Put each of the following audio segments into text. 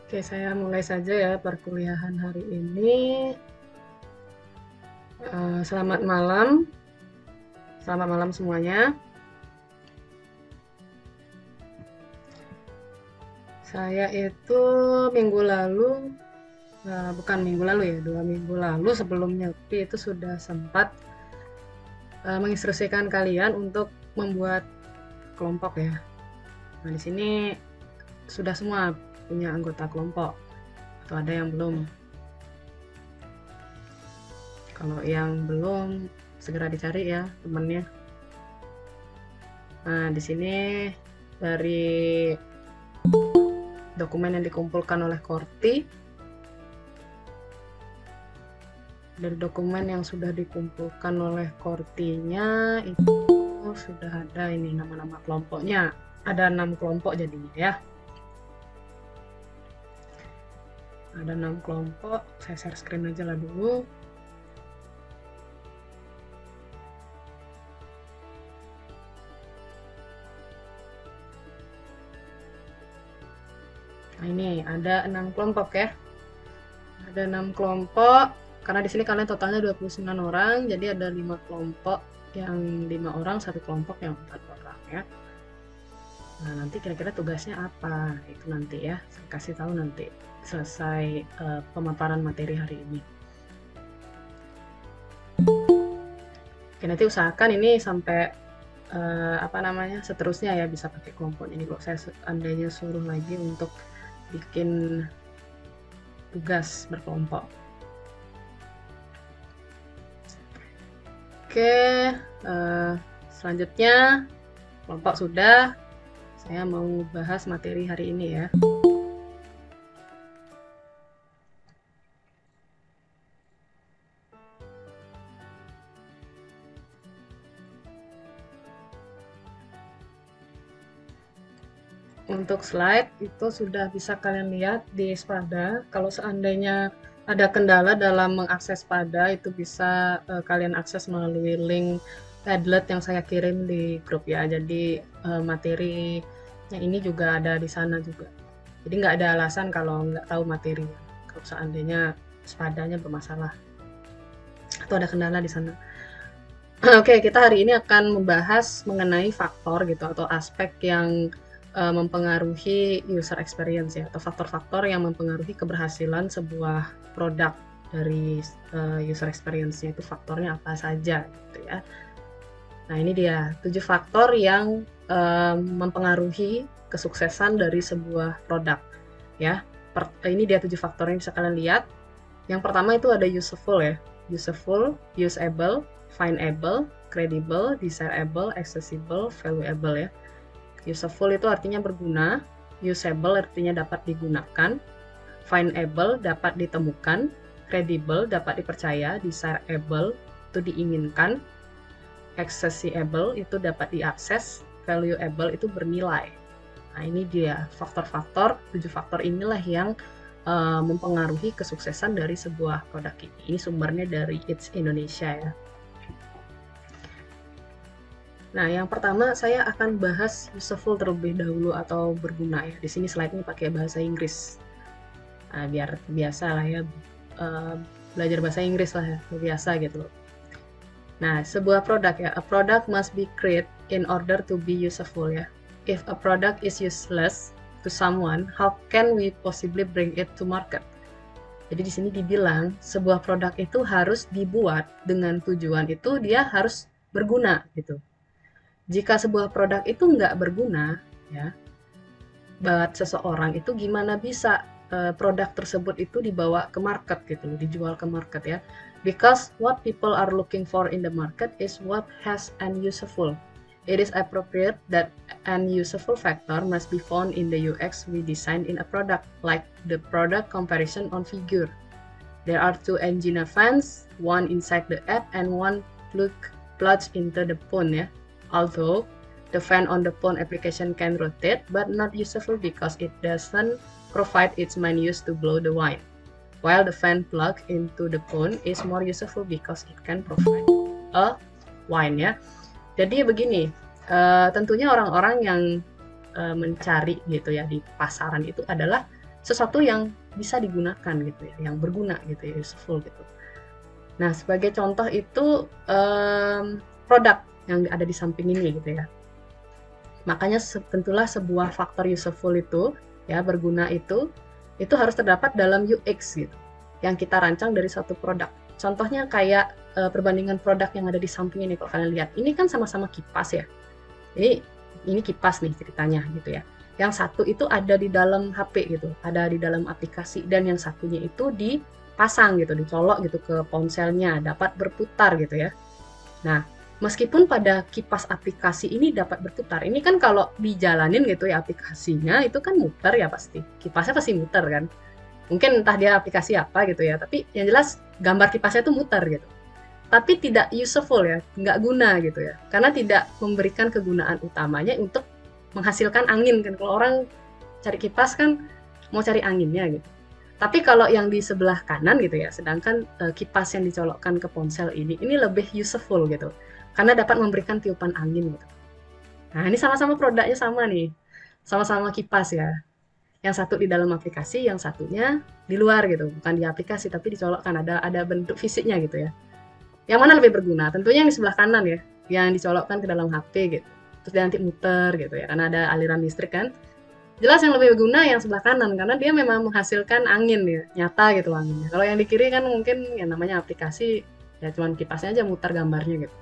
Oke, saya mulai saja ya perkuliahan hari ini. Selamat malam semuanya. Saya itu minggu lalu, bukan minggu lalu ya, 2 minggu lalu sebelum Nyepi itu sudah sempat menginstruksikan kalian untuk membuat kelompok ya. Nah, di sini sudah semua punya anggota kelompok, atau ada yang belum? Kalau yang belum, segera dicari ya temannya. Nah, di sini dari dokumen yang dikumpulkan oleh Korti, dari dokumen yang sudah dikumpulkan oleh Kortinya itu sudah ada ini nama-nama kelompoknya. Ada 6 kelompok jadinya ya. Ada 6 kelompok. Saya share screen aja lah dulu. Nah, ini ada 6 kelompok ya. Ada 6 kelompok. Karena di sini kalian totalnya 29 orang, jadi ada 5 kelompok yang 5 orang, 1 kelompok yang 4 orang ya. Nah, nanti kira-kira tugasnya apa? Itu nanti ya, saya kasih tahu nanti selesai pemaparan materi hari ini. Oke, nanti usahakan ini sampai seterusnya ya, bisa pakai kelompok ini. Kalau saya seandainya suruh lagi untuk bikin tugas berkelompok. Oke, selanjutnya kelompok sudah. Saya mau bahas materi hari ini ya. Untuk slide itu sudah bisa kalian lihat di Spada. Kalau seandainya ada kendala dalam mengakses Spada, itu bisa kalian akses melalui link Padlet yang saya kirim di grup ya. Jadi materinya ini juga ada di sana juga. Jadi nggak ada alasan kalau nggak tahu materi. Kalau seandainya Spadanya bermasalah atau ada kendala di sana. Oke, kita hari ini akan membahas mengenai faktor gitu atau aspek yang mempengaruhi user experience ya, atau faktor-faktor yang mempengaruhi keberhasilan sebuah produk dari user experience-nya. Itu faktornya apa saja gitu ya. Nah, ini dia 7 faktor yang mempengaruhi kesuksesan dari sebuah produk ya. Ini dia 7 faktor yang bisa kalian lihat. Yang pertama itu ada useful ya. Useful, usable, findable, credible, desirable, accessible, valuable ya. Useful itu artinya berguna, usable artinya dapat digunakan, findable dapat ditemukan, credible dapat dipercaya, desirable itu diinginkan, accessible itu dapat diakses, valuable itu bernilai. Nah, ini dia faktor-faktor, 7 faktor inilah yang mempengaruhi kesuksesan dari sebuah produk ini. Ini sumbernya dari It's Indonesia ya. Nah, yang pertama saya akan bahas useful terlebih dahulu atau berguna ya. Di sini slide-nya pakai bahasa Inggris. Nah, biar biasa lah ya, belajar bahasa Inggris lah ya, biasa gitu loh. Nah, sebuah produk ya, a product must be created in order to be useful ya. If a product is useless to someone, how can we possibly bring it to market? Jadi di sini dibilang sebuah produk itu harus dibuat dengan tujuan itu dia harus berguna gitu. Jika sebuah produk itu nggak berguna, ya, buat seseorang itu gimana bisa produk tersebut itu dibawa ke market gitu, dijual ke market ya. Because what people are looking for in the market is what has an useful. It is appropriate that an useful factor must be found in the UX we design in a product, like the product comparison on figure. There are 2 engine fans, one inside the app and one plugged into the phone ya. Although the fan on the phone application can rotate, but not useful because it doesn't provide its main use to blow the wine. While the fan plug into the phone is more useful because it can provide a wine ya. Jadi begini, tentunya orang-orang yang mencari gitu ya di pasaran itu adalah sesuatu yang bisa digunakan gitu ya, yang berguna gitu ya, useful gitu. Nah, sebagai contoh itu produk yang ada di samping ini gitu ya. Makanya tentulah sebuah faktor useful itu ya, berguna itu harus terdapat dalam UX gitu, yang kita rancang dari suatu produk. Contohnya kayak perbandingan produk yang ada di samping ini, kalau kalian lihat, ini kan sama-sama kipas ya. Ini kipas nih ceritanya gitu ya. Yang satu itu ada di dalam HP gitu, ada di dalam aplikasi, dan yang satunya itu dipasang gitu, dicolok gitu ke ponselnya, dapat berputar gitu ya. Nah, meskipun pada kipas aplikasi ini dapat berputar, ini kan kalau dijalanin gitu ya aplikasinya, itu kan muter ya pasti. Kipasnya pasti muter kan. Mungkin entah dia aplikasi apa gitu ya, tapi yang jelas gambar kipasnya itu muter gitu. Tapi tidak useful ya, nggak guna gitu ya. Karena tidak memberikan kegunaan utamanya untuk menghasilkan angin kan. Kalau orang cari kipas kan mau cari anginnya gitu. Tapi kalau yang di sebelah kanan gitu ya, sedangkan kipas yang dicolokkan ke ponsel ini lebih useful gitu. Karena dapat memberikan tiupan angin gitu. Nah, ini sama-sama produknya sama nih. Sama-sama kipas ya. Yang satu di dalam aplikasi, yang satunya di luar gitu. Bukan di aplikasi, tapi dicolokkan. Ada bentuk fisiknya gitu ya. Yang mana lebih berguna? Tentunya yang di sebelah kanan ya. Yang dicolokkan ke dalam HP gitu. Terus dia nanti muter gitu ya. Karena ada aliran listrik kan. Jelas yang lebih berguna yang sebelah kanan, karena dia memang menghasilkan angin ya, nyata gitu anginnya. Kalau yang di kiri kan mungkin yang namanya aplikasi, ya cuman kipasnya aja mutar gambarnya gitu.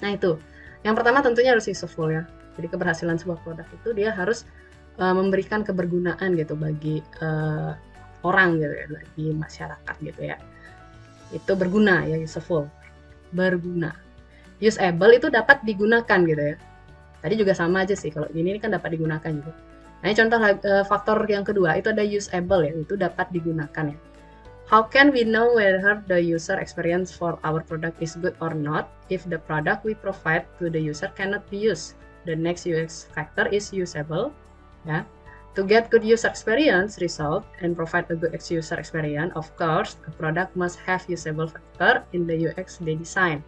Nah itu, yang pertama tentunya harus useful ya. Jadi keberhasilan sebuah produk itu dia harus memberikan kebergunaan gitu bagi orang gitu ya, bagi masyarakat gitu ya. Itu berguna ya, useful, berguna. Usable itu dapat digunakan gitu ya. Tadi juga sama aja sih, kalau ini kan dapat digunakan juga. Nah, contoh faktor yang kedua itu ada usable ya, itu dapat digunakan ya. How can we know whether the user experience for our product is good or not if the product we provide to the user cannot be used? The next UX factor is usable. Ya. To get good user experience result and provide a good user experience, of course, a product must have usable factor in the UX they design.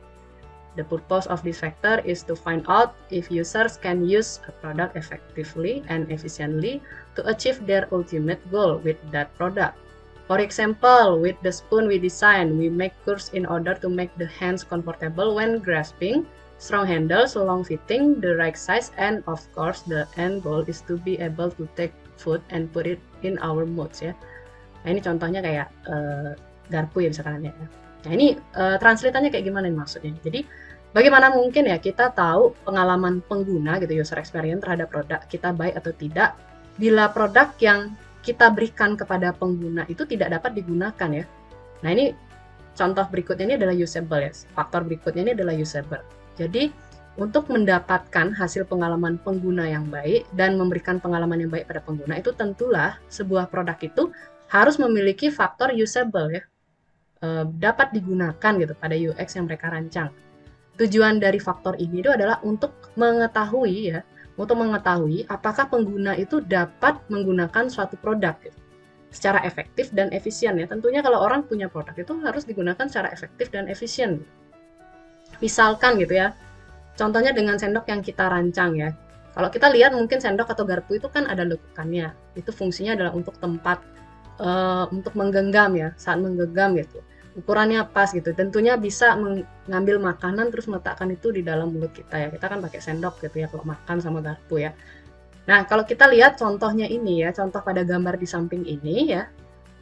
The purpose of this factor is to find out if users can use a product effectively and efficiently to achieve their ultimate goal with that product. For example, with the spoon we design, we make curves in order to make the hands comfortable when grasping, strong handles, long fitting, the right size, and of course the end goal is to be able to take food and put it in our mouths ya. Nah ini contohnya kayak garpu ya misalkan ya. Nah ini translate-nya kayak gimana nih maksudnya? Jadi bagaimana mungkin ya kita tahu pengalaman pengguna gitu, user experience terhadap produk kita baik atau tidak bila produk yang kita berikan kepada pengguna itu tidak dapat digunakan ya. Nah ini contoh berikutnya ini adalah usable ya. Faktor berikutnya ini adalah usable. Jadi untuk mendapatkan hasil pengalaman pengguna yang baik dan memberikan pengalaman yang baik pada pengguna itu tentulah sebuah produk itu harus memiliki faktor usable ya. Dapat digunakan gitu pada UX yang mereka rancang. Tujuan dari faktor ini itu adalah untuk mengetahui ya, apakah pengguna itu dapat menggunakan suatu produk gitu, secara efektif dan efisien ya. Tentunya kalau orang punya produk itu harus digunakan secara efektif dan efisien. Misalkan gitu ya, contohnya dengan sendok yang kita rancang ya. Kalau kita lihat mungkin sendok atau garpu itu kan ada lekukannya. Itu fungsinya adalah untuk tempat untuk menggenggam ya, saat menggenggam gitu. Ukurannya pas gitu. Tentunya bisa mengambil makanan terus meletakkan itu di dalam mulut kita ya. Kita kan pakai sendok gitu ya kalau makan sama garpu ya. Nah, kalau kita lihat contohnya ini ya, contoh pada gambar di samping ini ya.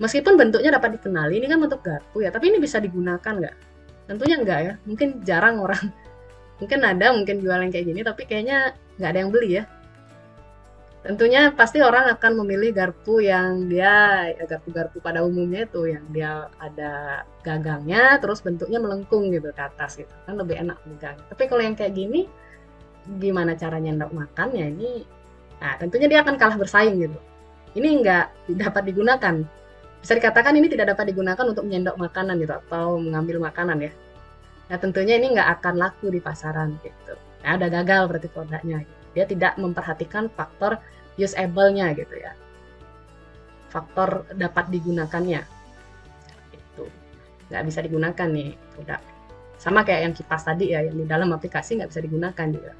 Meskipun bentuknya dapat dikenali, ini kan bentuk garpu ya, tapi ini bisa digunakan nggak? Tentunya nggak ya. Mungkin jarang orang. Mungkin ada, mungkin jual yang kayak gini, tapi kayaknya nggak ada yang beli ya. Tentunya pasti orang akan memilih garpu yang dia ya, garpu-garpu pada umumnya itu yang dia ada gagangnya terus bentuknya melengkung gitu ke atas gitu kan lebih enak megang. Tapi kalau yang kayak gini gimana caranya nyendok makannya ini? Nah tentunya dia akan kalah bersaing gitu. Ini nggak dapat digunakan. Bisa dikatakan ini tidak dapat digunakan untuk menyendok makanan gitu atau mengambil makanan ya. Nah tentunya ini nggak akan laku di pasaran gitu. Nah udah gagal berarti produknya. Dia tidak memperhatikan faktor usable-nya gitu ya. Faktor dapat digunakannya. Itu. Nggak bisa digunakan nih produk. Sama kayak yang kipas tadi ya, yang di dalam aplikasi nggak bisa digunakan juga.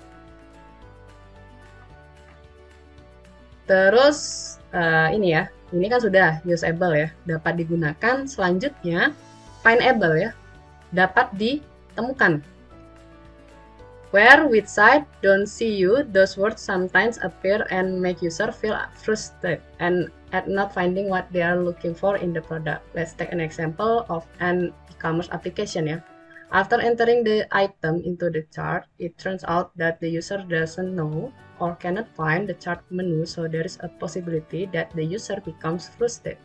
Terus ini ya, Ini kan sudah usable ya, dapat digunakan. Selanjutnya findable ya, dapat ditemukan. Where with sight don't see you, those words sometimes appear and make user feel frustrated and at not finding what they are looking for in the product. Let's take an example of an e-commerce application ya. After entering the item into the chart, it turns out that the user doesn't know or cannot find the chart menu, so there is a possibility that the user becomes frustrated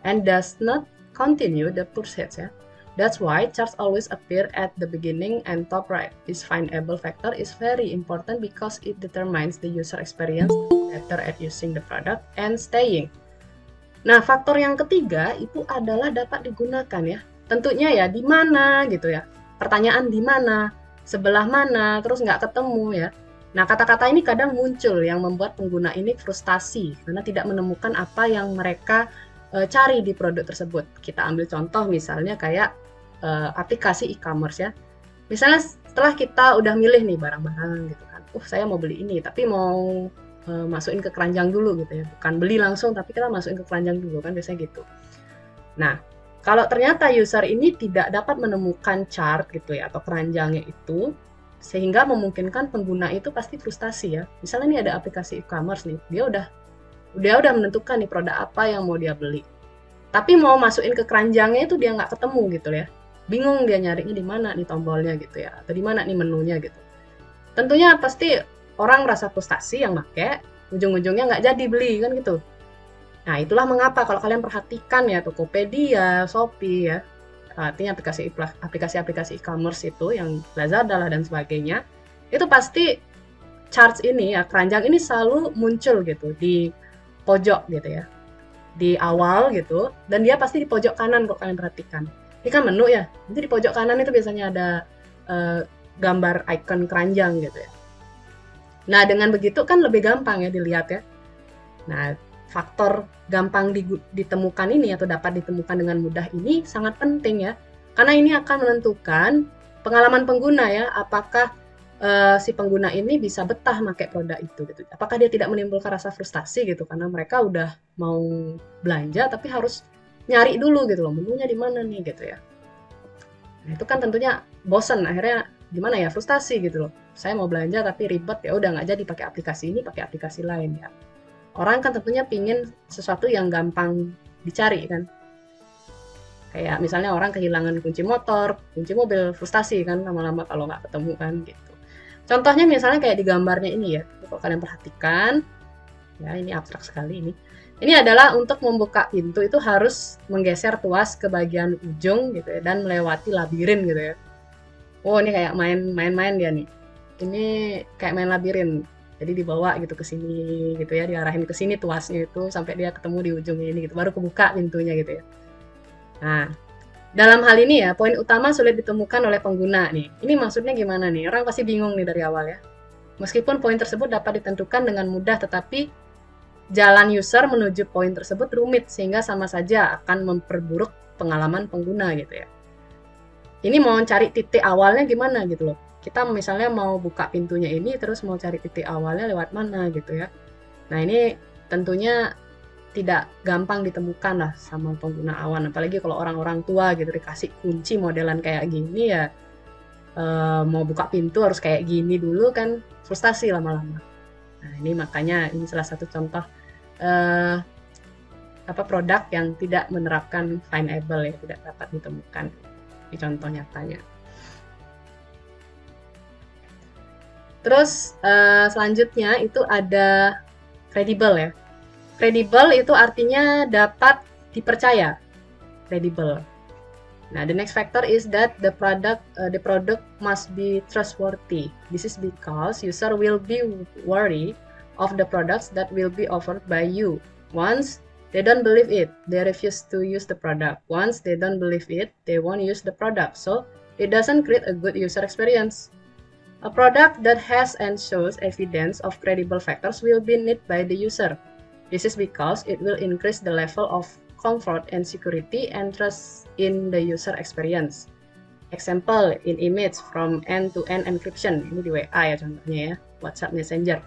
and does not continue the purchase ya. That's why charts always appear at the beginning and top right. This findable factor is very important because it determines the user experience better at using the product and staying. Nah, faktor yang ketiga itu adalah dapat digunakan ya. Tentunya ya di mana gitu ya. Pertanyaan di mana, sebelah mana, terus nggak ketemu ya. Nah, kata-kata ini kadang muncul yang membuat pengguna ini frustasi karena tidak menemukan apa yang mereka cari di produk tersebut. Kita ambil contoh misalnya kayak aplikasi e-commerce ya. Misalnya setelah kita udah milih nih barang-barang gitu kan. Saya mau beli ini tapi mau masukin ke keranjang dulu gitu ya. Bukan beli langsung tapi kita masukin ke keranjang dulu kan biasanya gitu. Nah, kalau ternyata user ini tidak dapat menemukan chart gitu ya atau keranjangnya itu sehingga memungkinkan pengguna itu pasti frustasi ya. Misalnya nih ada aplikasi e-commerce nih, dia udah menentukan nih produk apa yang mau dia beli. Tapi mau masukin ke keranjangnya itu dia nggak ketemu gitu ya. Bingung dia nyarinya di mana nih tombolnya gitu ya, atau di mana nih menunya gitu. Tentunya pasti orang merasa frustasi yang pakai, ujung-ujungnya nggak jadi beli kan gitu. Nah itulah mengapa kalau kalian perhatikan ya Tokopedia, Shopee ya, artinya aplikasi-aplikasi e-commerce itu yang Lazada lah dan sebagainya, itu pasti charts ini ya, keranjang ini selalu muncul gitu di pojok gitu ya, di awal gitu, dan dia pasti di pojok kanan kalau kalian perhatikan. Ini kan menu ya, nanti di pojok kanan itu biasanya ada gambar icon keranjang gitu ya. Nah dengan begitu kan lebih gampang ya dilihat ya. Nah faktor gampang ditemukan ini atau dapat ditemukan dengan mudah ini sangat penting ya, karena ini akan menentukan pengalaman pengguna ya, apakah si pengguna ini bisa betah pakai produk itu gitu. Apakah dia tidak menimbulkan rasa frustasi gitu karena mereka udah mau belanja tapi harus nyari dulu gitu loh, menunya di mana nih gitu ya. Nah, itu kan tentunya bosan, akhirnya gimana ya, frustasi gitu loh. Saya mau belanja tapi ribet, ya udah nggak jadi pakai aplikasi ini, pakai aplikasi lain ya. Orang kan tentunya pingin sesuatu yang gampang dicari kan. Kayak misalnya orang kehilangan kunci motor, kunci mobil, frustasi kan lama-lama kalau nggak ketemu kan gitu. Contohnya misalnya kayak di gambarnya ini ya, kalau kalian perhatikan, ya ini abstrak sekali ini. Ini adalah untuk membuka pintu itu harus menggeser tuas ke bagian ujung gitu ya, dan melewati labirin gitu ya. Oh ini kayak main-main dia nih. Ini kayak main labirin. Jadi dibawa gitu ke sini gitu ya, diarahin ke sini tuasnya itu sampai dia ketemu di ujung ini gitu, baru kebuka pintunya gitu ya. Nah, dalam hal ini ya, poin utama sulit ditemukan oleh pengguna nih. Ini maksudnya gimana nih? Orang pasti bingung nih dari awal ya. Meskipun poin tersebut dapat ditentukan dengan mudah, tetapi jalan user menuju poin tersebut rumit sehingga sama saja akan memperburuk pengalaman pengguna gitu ya. Ini mau cari titik awalnya gimana gitu loh. Kita misalnya mau buka pintunya ini terus mau cari titik awalnya lewat mana gitu ya. Nah ini tentunya tidak gampang ditemukan lah sama pengguna awam, apalagi kalau orang-orang tua gitu dikasih kunci modelan kayak gini ya, mau buka pintu harus kayak gini dulu kan, frustasi lama-lama. Nah ini makanya ini salah satu contoh produk yang tidak menerapkan findable ya, tidak dapat ditemukan di contoh nyatanya. Terus selanjutnya itu ada credible ya. Credible itu artinya dapat dipercaya, credible. Nah, the next factor is that the product must be trustworthy. This is because user will be wary of the products that will be offered by you. Once they don't believe it, they refuse to use the product. Once they don't believe it, they won't use the product. So it doesn't create a good user experience. A product that has and shows evidence of credible factors will be needed by the user. This is because it will increase the level of comfort and security and trust in the user experience. Example, in image from end-to-end encryption. Ini di WA ya contohnya ya, WhatsApp Messenger.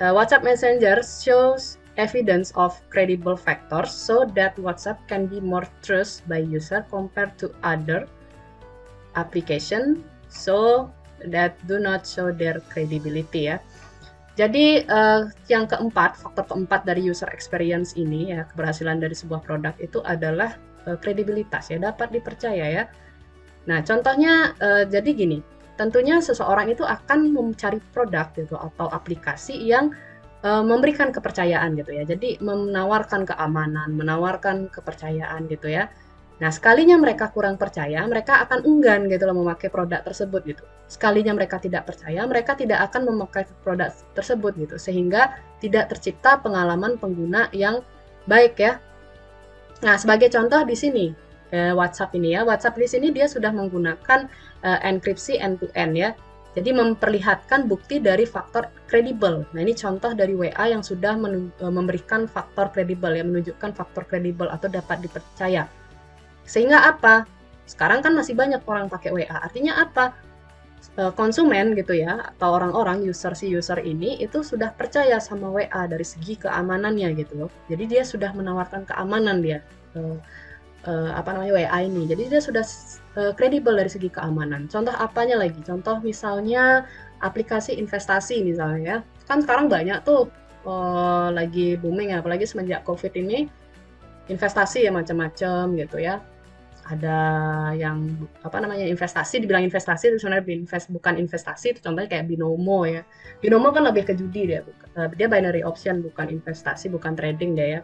WhatsApp Messenger shows evidence of credible factors so that WhatsApp can be more trusted by user compared to other application so that do not show their credibility ya. Jadi yang keempat, faktor keempat dari user experience ini ya, keberhasilan dari sebuah produk itu adalah kredibilitas ya, dapat dipercaya ya. Nah, contohnya jadi gini, tentunya seseorang itu akan mencari produk gitu atau aplikasi yang memberikan kepercayaan gitu ya. Jadi menawarkan keamanan, menawarkan kepercayaan gitu ya. Nah, sekalinya mereka kurang percaya, mereka akan enggan gitu loh memakai produk tersebut gitu. Sekalinya mereka tidak percaya, mereka tidak akan memakai produk tersebut gitu. Sehingga tidak tercipta pengalaman pengguna yang baik ya. Nah, sebagai contoh di sini WhatsApp ini ya. WhatsApp di sini dia sudah menggunakan enkripsi end-to-end ya. Jadi memperlihatkan bukti dari faktor kredibel. Nah, ini contoh dari WA yang sudah memberikan faktor kredibel ya, menunjukkan faktor kredibel atau dapat dipercaya. Sehingga apa? Sekarang kan masih banyak orang pakai WA. Artinya apa? Konsumen gitu ya, atau orang-orang user ini itu sudah percaya sama WA dari segi keamanannya gitu loh. Jadi dia sudah menawarkan keamanan dia WA ini. Jadi dia sudah kredibel dari segi keamanan. Contoh apanya lagi? Contoh misalnya aplikasi investasi misalnya ya. Kan sekarang banyak tuh lagi booming ya, apalagi semenjak COVID ini investasi ya macam-macam gitu ya. Ada yang investasi, dibilang investasi itu sebenarnya bukan investasi, itu contohnya kayak Binomo ya. Binomo kan lebih ke judi dia binary option, bukan investasi, bukan trading dia ya.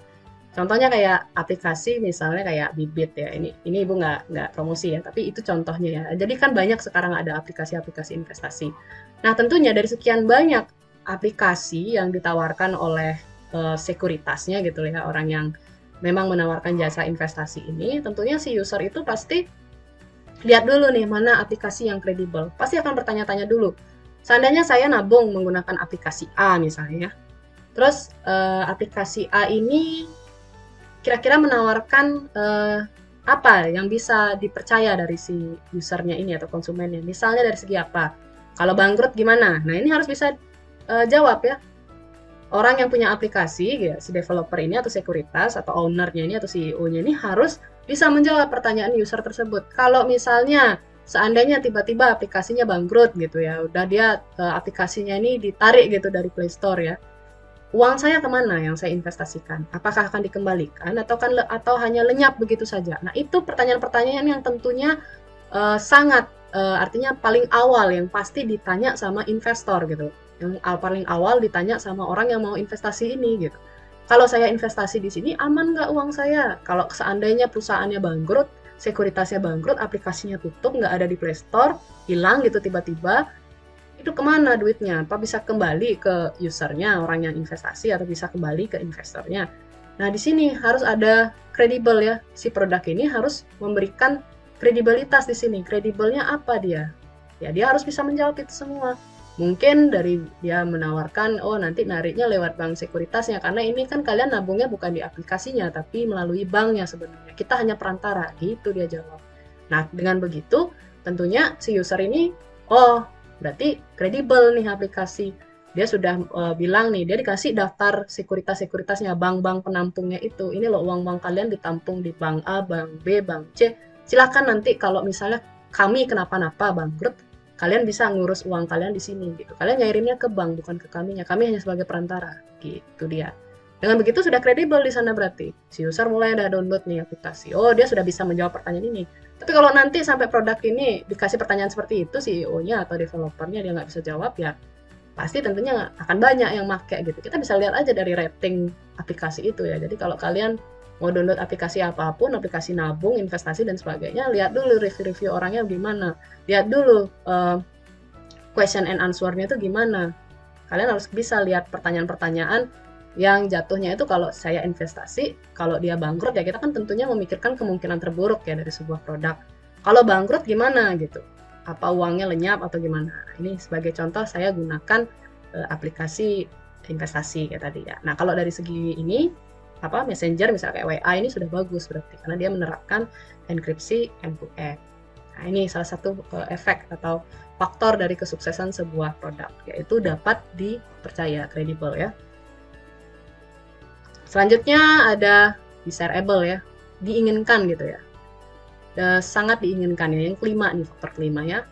Contohnya kayak aplikasi misalnya kayak Bibit ya. Ini Ibu nggak promosi ya, tapi itu contohnya ya. Jadi kan banyak sekarang ada aplikasi-aplikasi investasi. Nah, tentunya dari sekian banyak aplikasi yang ditawarkan oleh sekuritasnya gitu ya, orang yang memang menawarkan jasa investasi ini, tentunya si user itu pasti lihat dulu nih mana aplikasi yang kredibel. Pasti akan bertanya-tanya dulu. Seandainya saya nabung menggunakan aplikasi A misalnya, terus aplikasi A ini kira-kira menawarkan apa yang bisa dipercaya dari si usernya ini atau konsumennya. Misalnya dari segi apa? Kalau bangkrut gimana? Nah, ini harus bisa jawab ya. Orang yang punya aplikasi, ya, si developer ini atau sekuritas atau ownernya ini atau CEO-nya ini harus bisa menjawab pertanyaan user tersebut. Kalau misalnya seandainya tiba-tiba aplikasinya bangkrut gitu ya, udah dia aplikasinya ini ditarik gitu dari Play Store ya, uang saya kemana yang saya investasikan? Apakah akan dikembalikan atau hanya lenyap begitu saja? Nah, itu pertanyaan-pertanyaan yang tentunya sangat artinya paling awal yang pasti ditanya sama investor gitu. Yang paling awal ditanya sama orang yang mau investasi ini gitu. Kalau saya investasi di sini aman nggak uang saya? Kalau seandainya perusahaannya bangkrut, sekuritasnya bangkrut, aplikasinya tutup, nggak ada di Play Store, hilang gitu tiba-tiba, itu kemana duitnya? Apa bisa kembali ke usernya, orang yang investasi, atau bisa kembali ke investornya? Nah, di sini harus ada kredibel ya. Si produk ini harus memberikan kredibilitas di sini. Kredibelnya apa dia? Ya, dia harus bisa menjawab itu semua. Mungkin dari dia menawarkan, oh nanti nariknya lewat bank sekuritasnya, karena ini kan kalian nabungnya bukan di aplikasinya, tapi melalui banknya sebenarnya. Kita hanya perantara, gitu dia jawab. Nah, dengan begitu, tentunya si user ini, oh berarti kredibel nih aplikasi. Dia sudah bilang nih, dia dikasih daftar sekuritasnya, bank-bank penampungnya itu. Ini loh uang-uang kalian ditampung di bank A, bank B, bank C. Silakan nanti kalau misalnya kami kenapa-napa bangkrut, kalian bisa ngurus uang kalian di sini gitu. Kalian ngiriminnya ke bank bukan ke kaminya. Kami hanya sebagai perantara. Gitu dia. Dengan begitu sudah kredibel di sana berarti. Si user mulai ada download nih aplikasi. Oh, dia sudah bisa menjawab pertanyaan ini. Tapi kalau nanti sampai produk ini dikasih pertanyaan seperti itu, CEO-nya atau developernya dia nggak bisa jawab ya, pasti tentunya akan banyak yang pakai gitu. Kita bisa lihat aja dari rating aplikasi itu ya. Jadi kalau kalian mau download aplikasi apapun, aplikasi nabung, investasi, dan sebagainya, lihat dulu review-review orangnya gimana. Lihat dulu question and answer-nya itu gimana. Kalian harus bisa lihat pertanyaan-pertanyaan yang jatuhnya itu kalau saya investasi, kalau dia bangkrut ya kita kan tentunya memikirkan kemungkinan terburuk ya dari sebuah produk. Kalau bangkrut gimana gitu? Apa uangnya lenyap atau gimana? Ini sebagai contoh saya gunakan aplikasi investasi kayak tadi ya. Nah, kalau dari segi ini Messenger misalnya kayak WA ini sudah bagus berarti karena dia menerapkan enkripsi end-to-end. Nah, ini salah satu efek atau faktor dari kesuksesan sebuah produk, yaitu dapat dipercaya, kredibel ya. Selanjutnya ada desirable ya, diinginkan gitu ya. Sangat diinginkan ya. Yang kelima nih, faktor kelima ya.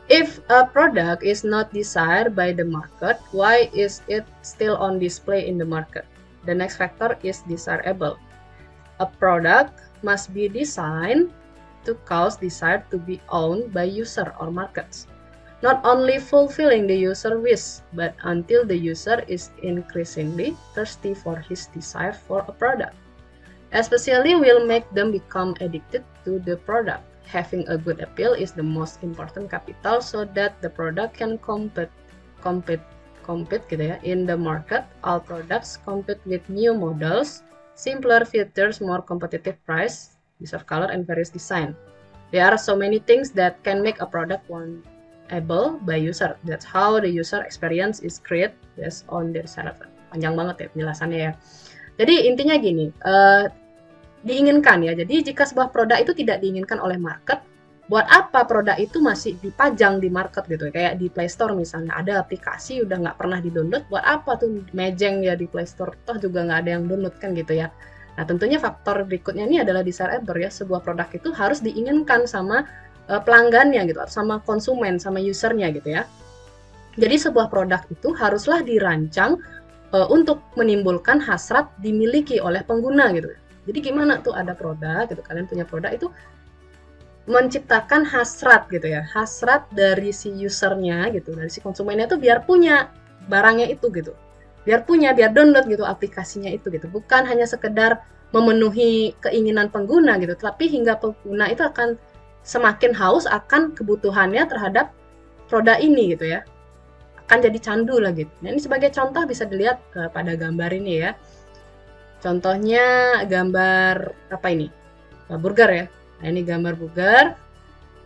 If a product is not desired by the market, why is it still on display in the market? The next factor is desirable. A product must be designed to cause desire to be owned by user or markets. Not only fulfilling the user wish, but until the user is increasingly thirsty for his desire for a product. Especially will make them become addicted to the product. Having a good appeal is the most important capital so that the product can compete gitu ya in the market. All products compete with new models, simpler features, more competitive price, use of color, and various design. There are so many things that can make a product wantable by user. That's how the user experience is created based on their server. Panjang banget ya penjelasannya ya. Jadi intinya gini, diinginkan ya. Jadi jika sebuah produk itu tidak diinginkan oleh market, buat apa produk itu masih dipajang di market gitu ya. Kayak di Play Store misalnya, ada aplikasi udah nggak pernah di-download, buat apa tuh mejeng ya di Play Store, toh juga nggak ada yang download kan gitu ya. Nah tentunya faktor berikutnya ini adalah desirable ya, sebuah produk itu harus diinginkan sama pelanggannya gitu, sama konsumen, sama usernya gitu ya. Jadi sebuah produk itu haruslah dirancang untuk menimbulkan hasrat dimiliki oleh pengguna gitu. Jadi gimana tuh ada produk gitu, kalian punya produk itu menciptakan hasrat gitu ya, hasrat dari si usernya gitu, dari si konsumennya tuh biar punya barangnya itu gitu, biar download gitu aplikasinya itu gitu, bukan hanya sekedar memenuhi keinginan pengguna gitu, tapi hingga pengguna itu akan semakin haus akan kebutuhannya terhadap produk ini gitu ya, akan jadi candu lah gitu. Nah ini sebagai contoh bisa dilihat pada gambar ini ya. Contohnya gambar apa ini? Burger ya. Nah, ini gambar burger.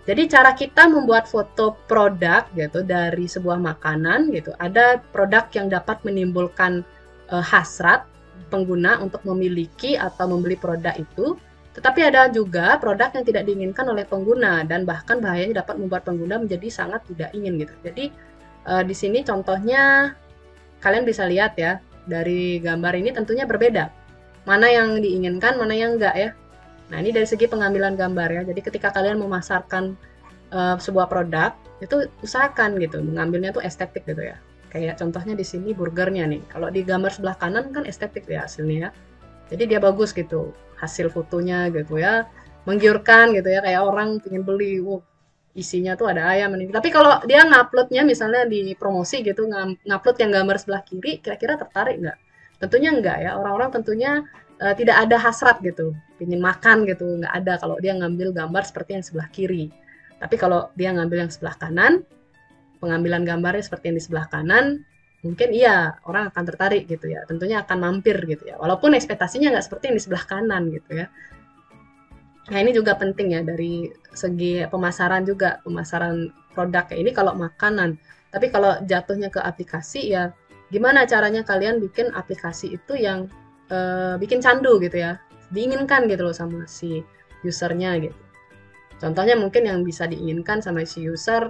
Jadi cara kita membuat foto produk gitu dari sebuah makanan gitu. Ada produk yang dapat menimbulkan hasrat pengguna untuk memiliki atau membeli produk itu. Tetapi ada juga produk yang tidak diinginkan oleh pengguna dan bahkan bahayanya dapat membuat pengguna menjadi sangat tidak ingin gitu. Jadi di sini contohnya kalian bisa lihat ya, dari gambar ini tentunya berbeda. Mana yang diinginkan, mana yang enggak ya. Nah ini dari segi pengambilan gambar ya. Jadi ketika kalian memasarkan sebuah produk, itu usahakan gitu, mengambilnya tuh estetik gitu ya. Kayak contohnya di sini burgernya nih. Kalau di gambar sebelah kanan kan estetik ya hasilnya ya. Jadi dia bagus gitu, hasil fotonya gitu ya, menggiurkan gitu ya, kayak orang pengen beli. Isinya tuh ada ayam ini. Tapi kalau dia nguploadnya misalnya di promosi gitu, ngupload yang gambar sebelah kiri, kira-kira tertarik nggak? Tentunya enggak ya, orang-orang tentunya tidak ada hasrat gitu, ingin makan gitu, nggak ada kalau dia ngambil gambar seperti yang sebelah kiri. Tapi kalau dia ngambil yang sebelah kanan, pengambilan gambarnya seperti yang di sebelah kanan, mungkin iya orang akan tertarik gitu ya, tentunya akan mampir gitu ya, walaupun ekspektasinya nggak seperti yang di sebelah kanan gitu ya. Nah ini juga penting ya dari segi pemasaran juga, pemasaran produk kayak ini kalau makanan. Tapi kalau jatuhnya ke aplikasi ya, gimana caranya kalian bikin aplikasi itu yang bikin candu gitu ya, diinginkan gitu loh sama si usernya gitu. Contohnya mungkin yang bisa diinginkan sama si user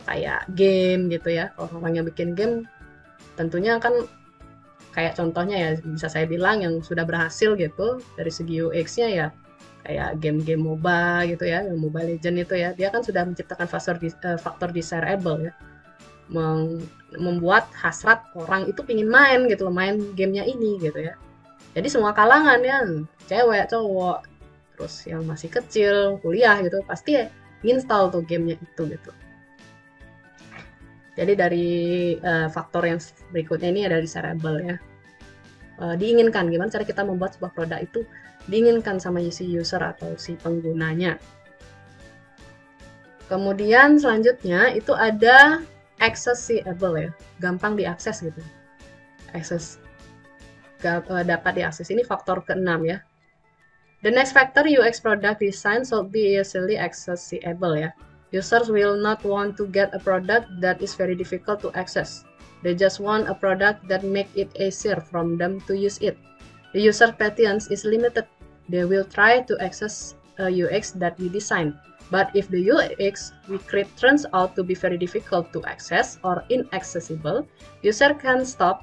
kayak game gitu ya. Orang-orang yang bikin game tentunya kan kayak contohnya ya bisa saya bilang yang sudah berhasil gitu dari segi UX-nya ya, kayak game-game MOBA gitu ya, yang Mobile Legends itu ya, dia kan sudah menciptakan faktor desirable ya, membuat hasrat orang itu pingin main gitu loh, main gamenya ini gitu ya. Jadi semua kalangan ya, cewek, cowok, terus yang masih kecil, kuliah gitu, pasti ya install tuh gamenya itu gitu. Jadi dari faktor yang berikutnya ini ada desirable ya, diinginkan. Gimana cara kita membuat sebuah produk itu diinginkan sama si user atau si penggunanya. Kemudian selanjutnya itu ada accessible ya, gampang diakses gitu. Dapat diakses, ini faktor ke-6 ya. The next factor, UX product design should be easily accessible ya. Users will not want to get a product that is very difficult to access. They just want a product that make it easier from them to use it. The user patience is limited. They will try to access a UX that we design. But if the UX we create turns out to be very difficult to access or inaccessible, user can stop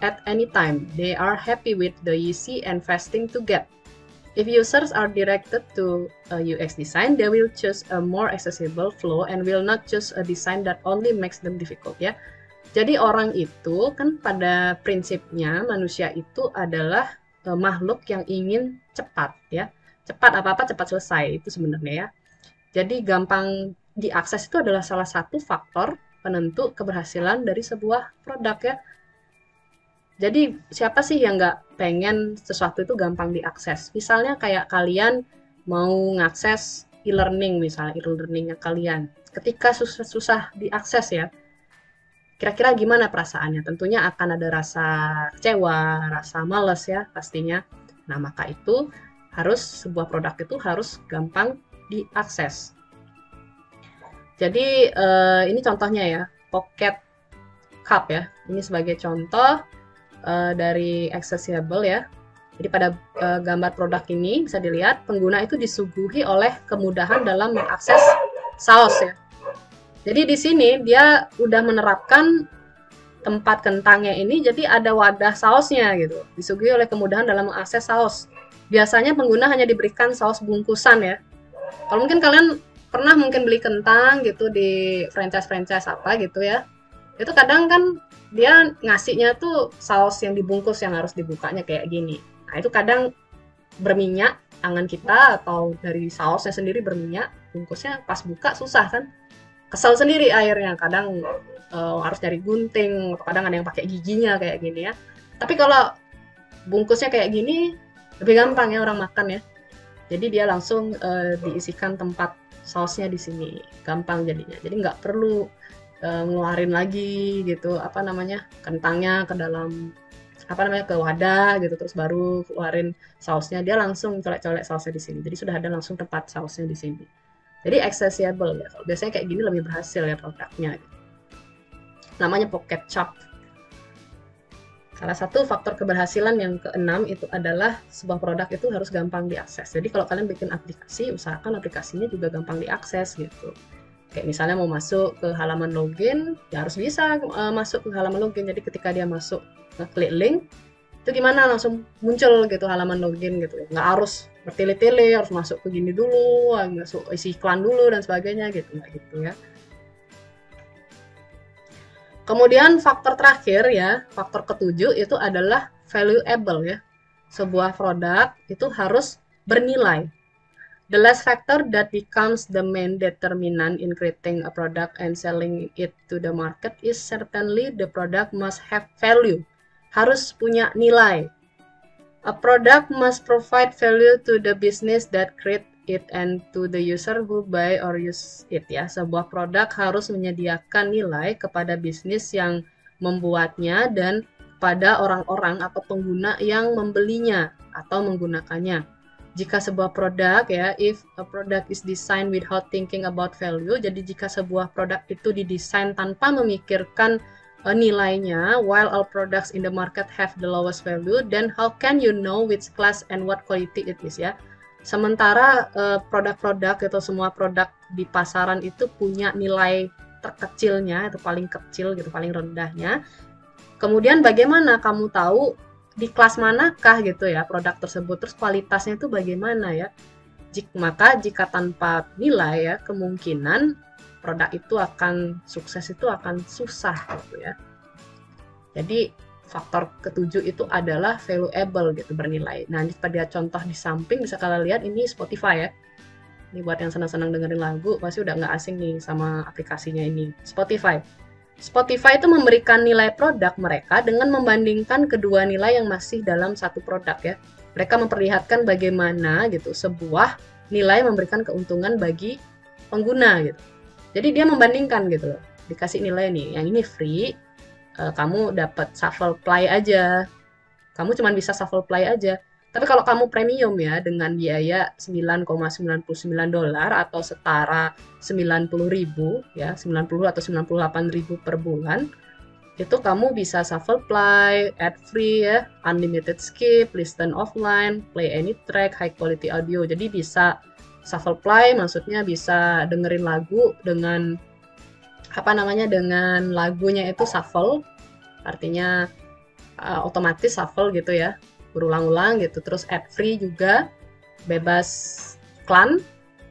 at any time. They are happy with the easy and fast thing to get. If users are directed to a UX design, they will choose a more accessible flow and will not choose a design that only makes them difficult, ya. Jadi orang itu kan pada prinsipnya manusia itu adalah makhluk yang ingin cepat, ya. Cepat apa-apa cepat selesai itu sebenarnya, ya. Jadi gampang diakses itu adalah salah satu faktor penentu keberhasilan dari sebuah produk, ya. Jadi siapa sih yang nggak pengen sesuatu itu gampang diakses? Misalnya kayak kalian mau ngakses e-learning, misalnya e-learningnya kalian. Ketika susah diakses ya, kira-kira gimana perasaannya? Tentunya akan ada rasa kecewa, rasa males ya pastinya. Nah maka itu sebuah produk itu harus gampang diakses. Jadi ini contohnya ya, Pocket Cup ya. Ini sebagai contoh dari accessible ya. Jadi pada gambar produk ini bisa dilihat pengguna itu disuguhi oleh kemudahan dalam mengakses saus ya. Jadi di sini dia udah menerapkan tempat kentangnya ini jadi ada wadah sausnya gitu. Disuguhi oleh kemudahan dalam mengakses saus. Biasanya pengguna hanya diberikan saus bungkusan ya. Kalau mungkin kalian pernah mungkin beli kentang gitu di franchise apa gitu ya. Itu kadang kan dia ngasihnya tuh saus yang dibungkus yang harus dibukanya kayak gini. Nah itu kadang berminyak tangan kita atau dari sausnya sendiri berminyak, bungkusnya pas buka susah kan. Kesel sendiri akhirnya, kadang harus nyari gunting, kadang ada yang pakai giginya kayak gini ya. Tapi kalau bungkusnya kayak gini lebih gampang ya orang makan ya. Jadi dia langsung diisikan tempat sausnya di sini, gampang jadinya. Jadi nggak perlu ngeluarin lagi gitu kentangnya ke dalam ke wadah gitu terus baru keluarin sausnya, dia langsung colek-colek sausnya di sini, jadi sudah ada langsung tempat sausnya di sini, jadi accessible ya. Kalau biasanya kayak gini lebih berhasil ya produknya gitu. Namanya Pocket Cup. Salah satu faktor keberhasilan yang keenam itu adalah sebuah produk itu harus gampang diakses. Jadi kalau kalian bikin aplikasi, usahakan aplikasinya juga gampang diakses gitu. Kayak misalnya mau masuk ke halaman login, ya harus bisa masuk ke halaman login. Jadi ketika dia masuk ngeklik link, itu gimana langsung muncul gitu halaman login gitu. Nggak harus bertele-tele, harus masuk ke gini dulu, masuk isi iklan dulu dan sebagainya gitu, nggak gitu ya. Kemudian faktor terakhir ya, faktor ketujuh itu adalah valuable ya. Sebuah produk itu harus bernilai. The last factor that becomes the main determinant in creating a product and selling it to the market is certainly the product must have value. Harus punya nilai. A product must provide value to the business that create it and to the user who buy or use it ya. Sebuah produk harus menyediakan nilai kepada bisnis yang membuatnya dan pada orang-orang atau pengguna yang membelinya atau menggunakannya. Jika sebuah produk ya, if a product is designed without thinking about value, jadi jika sebuah produk itu didesain tanpa memikirkan nilainya, while all products in the market have the lowest value, then how can you know which class and what quality it is ya? Sementara produk-produk atau semua produk di pasaran itu punya nilai terkecilnya, itu paling kecil gitu, paling rendahnya. Kemudian bagaimana kamu tahu di kelas manakah gitu ya produk tersebut, terus kualitasnya itu bagaimana ya. Maka jika tanpa nilai ya, kemungkinan produk itu akan sukses itu akan susah gitu ya. Jadi faktor ketujuh itu adalah valuable gitu, bernilai. Nah, pada contoh di samping bisa kalian lihat ini Spotify ya. Ini buat yang senang-senang dengerin lagu pasti udah nggak asing nih sama aplikasinya ini, Spotify. Spotify itu memberikan nilai produk mereka dengan membandingkan kedua nilai yang masih dalam satu produk ya. Mereka memperlihatkan bagaimana gitu sebuah nilai memberikan keuntungan bagi pengguna gitu. Jadi dia membandingkan gitu loh. Dikasih nilai nih, yang ini free, kamu dapat shuffle play aja. Kamu cuma bisa shuffle play aja. Tapi kalau kamu premium ya dengan biaya $9,99 atau setara 90.000 ya, 90 atau 98.000 per bulan, itu kamu bisa shuffle play, ad free ya, unlimited skip, listen offline, play any track, high quality audio. Jadi bisa shuffle play maksudnya bisa dengerin lagu dengan dengan lagunya itu shuffle, artinya otomatis shuffle gitu ya, berulang-ulang gitu. Terus ad free juga, bebas iklan,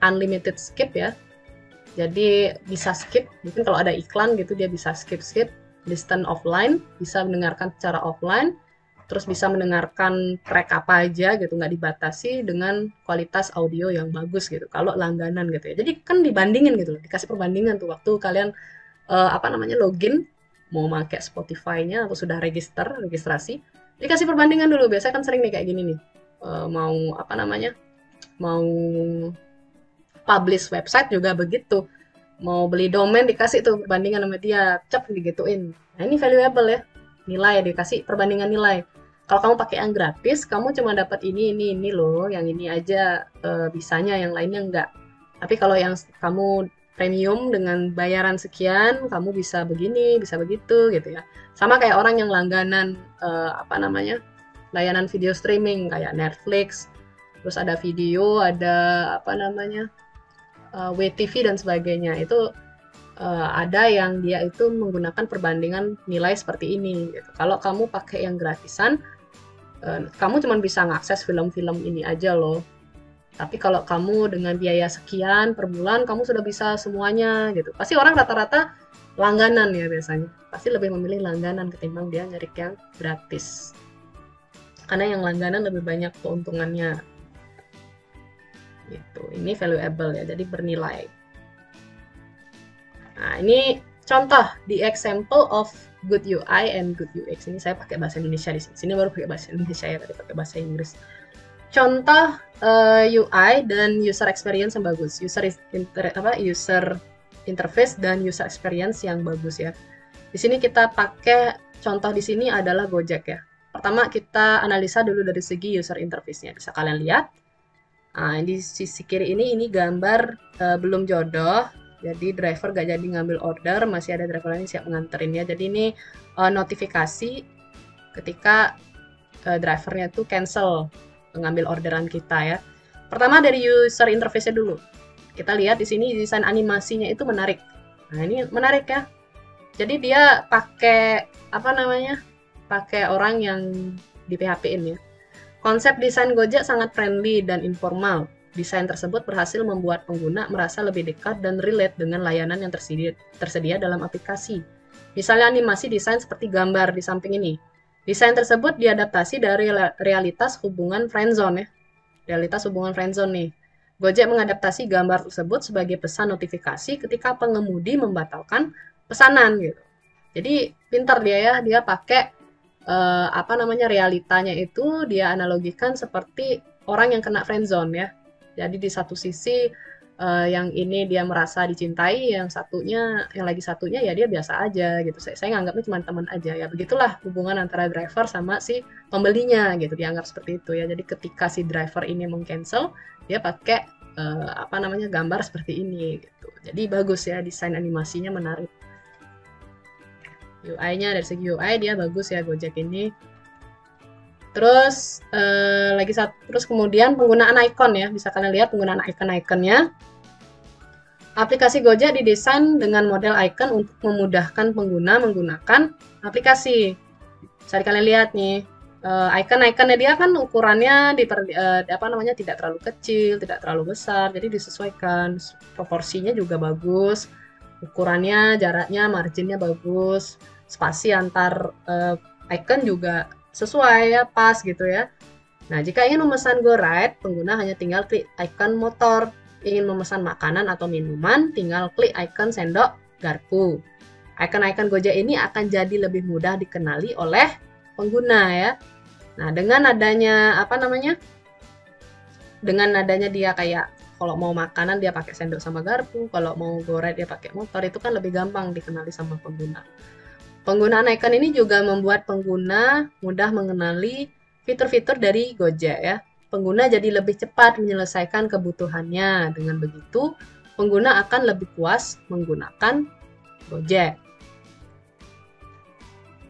unlimited skip ya. Jadi bisa skip, mungkin kalau ada iklan gitu dia bisa skip, listen offline, bisa mendengarkan secara offline, terus bisa mendengarkan track apa aja gitu, nggak dibatasi dengan kualitas audio yang bagus gitu. Kalau langganan gitu ya. Jadi kan dibandingin gitu loh, dikasih perbandingan tuh waktu kalian login mau pakai Spotify-nya atau sudah registrasi, dikasih perbandingan dulu. Biasanya kan sering nih kayak gini nih, mau mau publish website juga begitu, mau beli domain dikasih tuh perbandingan sama dia, cep digituin. Nah ini valuable ya, nilai, dikasih perbandingan nilai. Kalau kamu pakai yang gratis, kamu cuma dapat ini loh, yang ini aja bisanya, yang lainnya enggak. Tapi kalau yang kamu premium dengan bayaran sekian, kamu bisa begini, bisa begitu gitu ya. Sama kayak orang yang langganan layanan video streaming kayak Netflix, terus ada video, ada WTV dan sebagainya. Itu ada yang dia itu menggunakan perbandingan nilai seperti ini gitu. Kalau kamu pakai yang gratisan, kamu cuma bisa ngakses film-film ini aja loh. Tapi kalau kamu dengan biaya sekian per bulan, kamu sudah bisa semuanya gitu. Pasti orang rata-rata langganan ya biasanya. Pasti lebih memilih langganan ketimbang dia nyari yang gratis. Karena yang langganan lebih banyak keuntungannya. Gitu. Ini valuable ya, jadi bernilai. Nah, ini contoh di example of good UI and good UX. Ini saya pakai bahasa Indonesia di sini. Sini baru pakai bahasa Indonesia ya, tadi pakai bahasa Inggris. Contoh UI dan user experience yang bagus, user interface dan user experience yang bagus ya. Di sini kita pakai contoh di sini adalah Gojek ya. Pertama kita analisa dulu dari segi user interface-nya. Bisa kalian lihat. Nah, di sisi kiri ini gambar belum jodoh. Jadi driver gak jadi ngambil order, masih ada driver lain siap menganterin ya. Jadi ini notifikasi ketika drivernya tuh cancel ngambil orderan kita ya. Pertama dari user interface-nya dulu. Kita lihat di sini desain animasinya itu menarik. Nah, ini menarik ya. Jadi dia pakai pakai orang yang di PHP-in ya. Konsep desain Gojek sangat friendly dan informal. Desain tersebut berhasil membuat pengguna merasa lebih dekat dan relate dengan layanan yang tersedia dalam aplikasi. Misalnya animasi desain seperti gambar di samping ini. Desain tersebut diadaptasi dari realitas hubungan friendzone ya. Realitas hubungan friendzone nih. Gojek mengadaptasi gambar tersebut sebagai pesan notifikasi ketika pengemudi membatalkan pesanan gitu. Jadi pintar dia ya, dia pakai realitanya itu dia analogikan seperti orang yang kena friendzone ya. Jadi di satu sisi yang ini dia merasa dicintai, yang lagi satunya ya dia biasa aja gitu. Saya nganggapnya cuma teman aja ya. Begitulah hubungan antara driver sama si pembelinya gitu, dianggap seperti itu ya. Jadi ketika si driver ini meng-cancel, dia pakai gambar seperti ini gitu. Jadi bagus ya, desain animasinya menarik. UI-nya dari segi UI dia bagus ya Gojek ini. Terus terus kemudian penggunaan icon ya, bisa kalian lihat penggunaan icon-iconnya. Aplikasi Gojek didesain dengan model icon untuk memudahkan pengguna menggunakan aplikasi. Bisa kalian lihat nih, icon-iconnya dia kan ukurannya tidak terlalu kecil, tidak terlalu besar, jadi disesuaikan. Proporsinya juga bagus, ukurannya, jaraknya, marginnya bagus, spasi antar icon juga sesuai ya, pas gitu ya. Nah, jika ingin memesan GoRide, pengguna hanya tinggal klik icon motor. Ingin memesan makanan atau minuman, tinggal klik icon sendok garpu. Icon-icon Gojek ini akan jadi lebih mudah dikenali oleh pengguna ya. Nah, dengan adanya dia kayak kalau mau makanan dia pakai sendok sama garpu, kalau mau GoRide dia pakai motor, itu kan lebih gampang dikenali sama pengguna. Penggunaan icon ini juga membuat pengguna mudah mengenali fitur-fitur dari Gojek ya. Pengguna jadi lebih cepat menyelesaikan kebutuhannya. Dengan begitu, pengguna akan lebih puas menggunakan Gojek.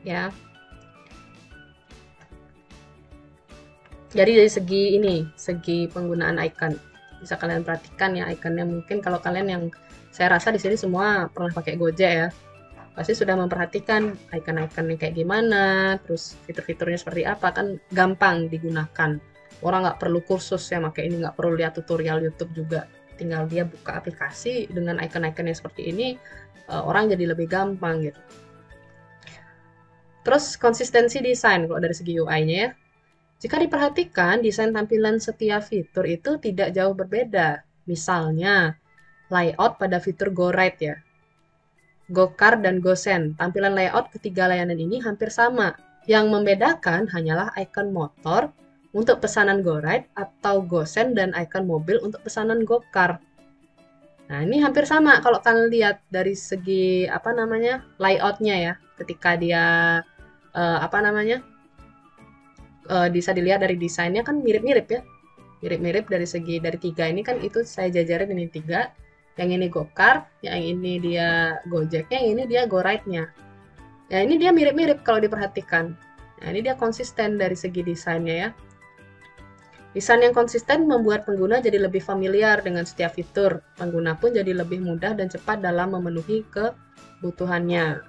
Ya. Jadi dari segi penggunaan icon. Bisa kalian perhatikan ya iconnya, mungkin kalau kalian yang saya rasa di sini semua pernah pakai Gojek ya. pasti sudah memperhatikan icon-iconnya kayak gimana, terus fitur-fiturnya seperti apa, kan gampang digunakan. Orang nggak perlu kursus ya, pakai ini nggak perlu lihat tutorial YouTube juga. Tinggal dia buka aplikasi dengan icon-icon yang seperti ini, orang jadi lebih gampang gitu. Terus konsistensi desain kalau dari segi UI-nya ya. Jika diperhatikan, desain tampilan setiap fitur itu tidak jauh berbeda. Misalnya, layout pada fitur GoRide ya. GoCar dan GoSend. Tampilan layout ketiga layanan ini hampir sama. Yang membedakan hanyalah icon motor untuk pesanan GoRide atau GoSend dan icon mobil untuk pesanan GoCar. Nah, ini hampir sama kalau kalian lihat dari segi layoutnya ya. Ketika dia bisa dilihat dari desainnya kan mirip-mirip ya. Mirip-mirip dari tiga ini kan itu saya jajarin ini 3. Yang ini GoCar, yang ini dia Gojeknya, yang ini dia GoRide-nya. Ya ini dia mirip-mirip kalau diperhatikan. Nah, ini dia konsisten dari segi desainnya ya. Desain yang konsisten membuat pengguna jadi lebih familiar dengan setiap fitur. Pengguna pun jadi lebih mudah dan cepat dalam memenuhi kebutuhannya.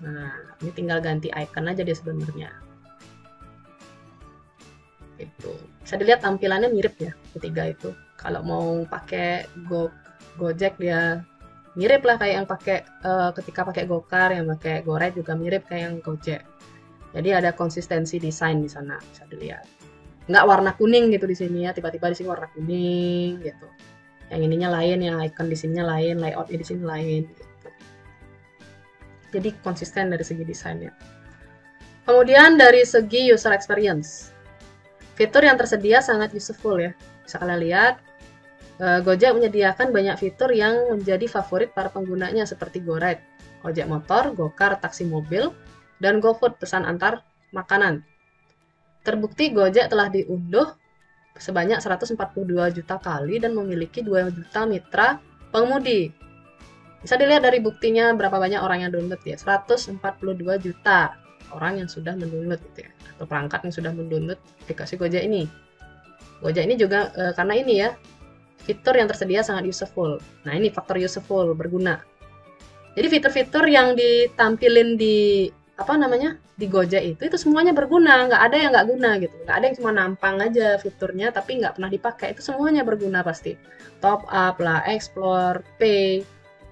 Nah, ini tinggal ganti icon aja dia sebenarnya. Gitu. Bisa dilihat tampilannya mirip ya, ketiga itu. Kalau mau pakai Gojek dia mirip lah kayak yang pakai ketika pakai GoCar, yang pakai GoRide juga mirip kayak yang Gojek. Jadi ada konsistensi desain di sana, bisa dilihat. Nggak warna kuning gitu di sini ya, tiba-tiba di sini warna kuning gitu. Yang ininya lain, yang icon di sininya lain, layoutnya di sini lain gitu. Jadi konsisten dari segi desainnya. Kemudian dari segi user experience. Fitur yang tersedia sangat useful ya. Bisa kalian lihat, Gojek menyediakan banyak fitur yang menjadi favorit para penggunanya seperti GoRide, ojek motor, GoCar, taksi mobil, dan GoFood, pesan antar makanan. Terbukti Gojek telah diunduh sebanyak 142 juta kali dan memiliki 2 juta mitra pengemudi. Bisa dilihat dari buktinya berapa banyak orang yang download ya, 142 juta orang yang sudah mendownload gitu ya, atau perangkat yang sudah mendownload aplikasi Gojek ini. Gojek ini juga karena ini ya, fitur yang tersedia sangat useful. Nah, ini faktor useful, berguna. Jadi fitur-fitur yang ditampilin di di Gojek itu semuanya berguna, nggak ada yang nggak guna gitu. Nggak ada yang cuma nampang aja fiturnya tapi nggak pernah dipakai. Itu semuanya berguna pasti. Top up lah, explore, pay,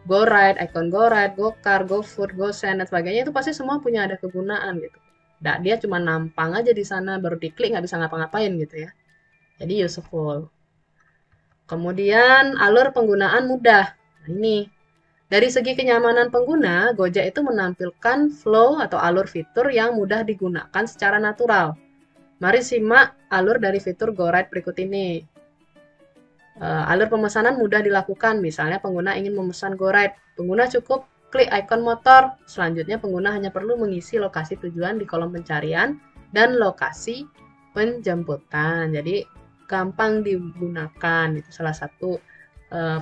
GoRide, icon GoRide, GoCar, GoFood, GoSend dan sebagainya itu pasti semua punya ada kegunaan gitu. Nah, dia cuma nampang aja di sana, baru diklik nggak bisa ngapa-ngapain gitu ya. Jadi useful. Kemudian alur penggunaan mudah. Nah, ini dari segi kenyamanan pengguna, Gojek itu menampilkan flow atau alur fitur yang mudah digunakan secara natural. Mari simak alur dari fitur GoRide berikut ini. Alur pemesanan mudah dilakukan, misalnya pengguna ingin memesan GoRide. Pengguna cukup klik icon motor, selanjutnya pengguna hanya perlu mengisi lokasi tujuan di kolom pencarian dan lokasi penjemputan. Jadi gampang digunakan, itu salah satu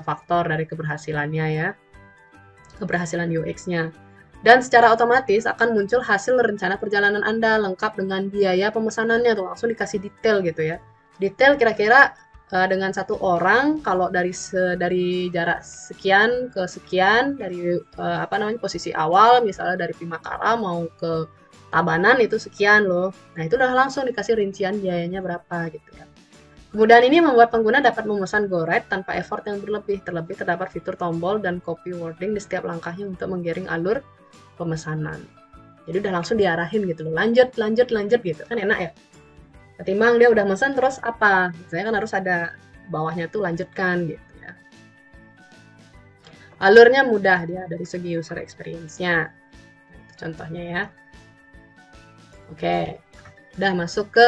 faktor dari keberhasilannya ya, keberhasilan UX-nya. Dan secara otomatis akan muncul hasil rencana perjalanan Anda lengkap dengan biaya pemesanannya tuh, langsung dikasih detail gitu ya. Detail kira-kira dengan satu orang kalau dari jarak sekian ke sekian, dari posisi awal misalnya dari Bhimakara mau ke Tabanan itu sekian loh. Nah, itu udah langsung dikasih rincian biayanya berapa gitu ya. Kemudian ini membuat pengguna dapat memesan GoRide tanpa effort yang berlebih. Terlebih terdapat fitur tombol dan copy wording di setiap langkahnya untuk menggiring alur pemesanan. Jadi udah langsung diarahin gitu loh. Lanjut gitu. Kan enak ya. Ketimbang dia udah pesan terus apa? Misalnya kan harus ada bawahnya tuh lanjutkan gitu ya. Alurnya mudah dia dari segi user experience-nya. Nah, itu contohnya ya. Oke. Udah masuk ke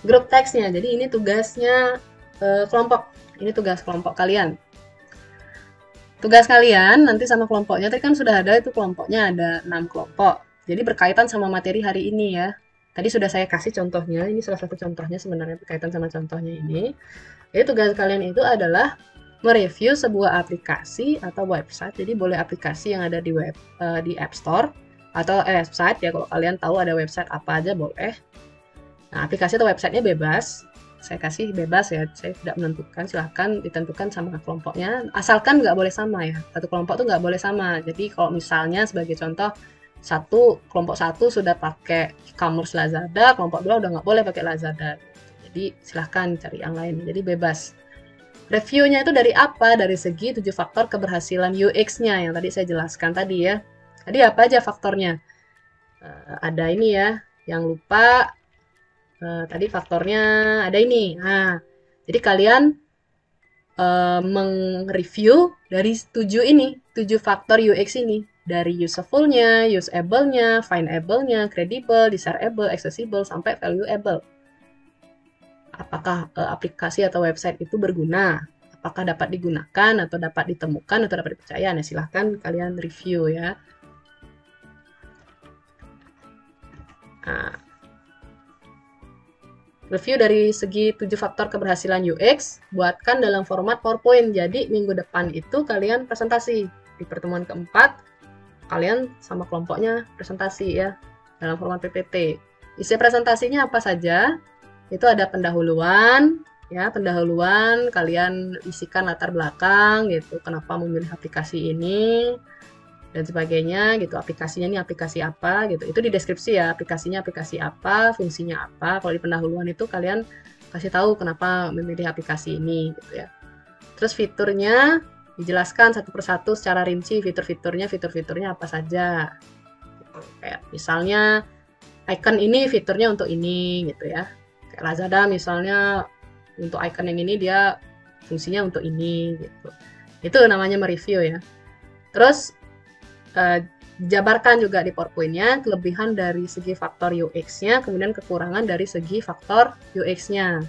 grup teksnya. Jadi ini tugasnya kelompok. Ini tugas kelompok kalian. Tugas kalian nanti sama kelompoknya. Tadi kan sudah ada itu kelompoknya, ada 6 kelompok. Jadi berkaitan sama materi hari ini ya. Tadi sudah saya kasih contohnya. Ini salah satu contohnya sebenarnya berkaitan sama contohnya ini. Jadi tugas kalian itu adalah mereview sebuah aplikasi atau website. Jadi boleh aplikasi yang ada di App Store atau website ya. Kalau kalian tahu ada website apa aja boleh. Nah, aplikasi atau websitenya bebas. saya kasih bebas ya, saya tidak menentukan, silahkan ditentukan sama kelompoknya, asalkan nggak boleh sama ya, satu kelompok tuh nggak boleh sama. Jadi kalau misalnya sebagai contoh, kelompok satu sudah pakai e-commerce Lazada, kelompok dua udah nggak boleh pakai Lazada. Jadi silahkan cari yang lain, jadi bebas. Reviewnya itu dari apa? Dari segi 7 faktor keberhasilan UX-nya yang tadi saya jelaskan tadi ya. Tadi apa aja faktornya? Ada ini ya, yang lupa tadi faktornya ada ini. Nah, jadi kalian meng-review dari 7 faktor UX ini. Dari useful-nya, usable-nya, findable-nya, credible, desirable, accessible, sampai valuable. Apakah aplikasi atau website itu berguna, apakah dapat digunakan atau dapat ditemukan atau dapat dipercaya. Nah, silahkan kalian review ya. Nah, review dari segi 7 faktor keberhasilan UX, buatkan dalam format PowerPoint. Jadi minggu depan itu kalian presentasi. Di pertemuan keempat, kalian sama kelompoknya presentasi ya, dalam format PPT. Isi presentasinya apa saja? Itu ada pendahuluan, ya, pendahuluan, kalian isikan latar belakang gitu, kenapa memilih aplikasi ini dan sebagainya gitu, aplikasinya ini aplikasi apa gitu. Itu di deskripsi ya, aplikasinya aplikasi apa, fungsinya apa. Kalau di pendahuluan itu kalian kasih tahu kenapa memilih aplikasi ini gitu ya. Terus fiturnya dijelaskan satu persatu secara rinci, fitur-fiturnya apa saja. Gitu. Kayak misalnya icon ini fiturnya untuk ini gitu ya. Lazada misalnya untuk icon yang ini dia fungsinya untuk ini gitu. Itu namanya mereview ya. Terus jabarkan juga di PowerPoint-nya kelebihan dari segi faktor UX-nya, kemudian kekurangan dari segi faktor UX-nya.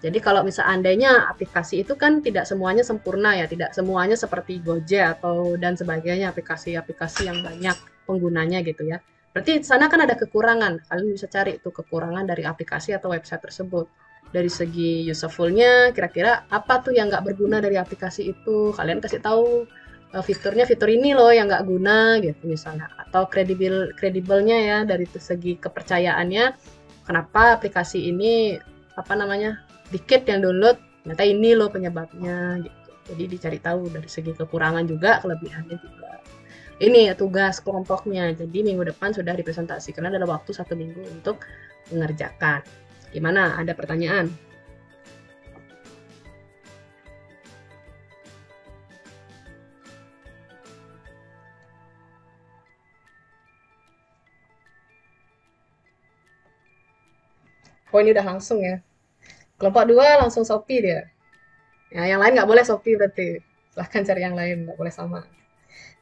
Jadi kalau andainya aplikasi itu kan tidak semuanya sempurna ya, tidak semuanya seperti Gojek atau dan sebagainya, aplikasi-aplikasi yang banyak penggunanya gitu ya. Berarti di sana kan ada kekurangan. Kalian bisa cari itu kekurangan dari aplikasi atau website tersebut. Dari segi useful-nya, kira-kira apa tuh yang nggak berguna dari aplikasi itu. Kalian kasih tahu fiturnya, fitur ini loh yang nggak guna gitu misalnya. Atau kredibelnya ya, dari segi kepercayaannya. Kenapa aplikasi ini, dikit yang download, ternyata ini loh penyebabnya gitu. Jadi dicari tahu dari segi kekurangan juga, kelebihannya juga. Ini tugas kelompoknya, jadi minggu depan sudah dipresentasikan, dalam waktu 1 minggu untuk mengerjakan. Gimana? Ada pertanyaan? Oh, ini udah langsung ya. Kelompok 2 langsung Shopee dia. Ya, yang lain nggak boleh Shopee berarti. Silahkan cari yang lain, nggak boleh sama.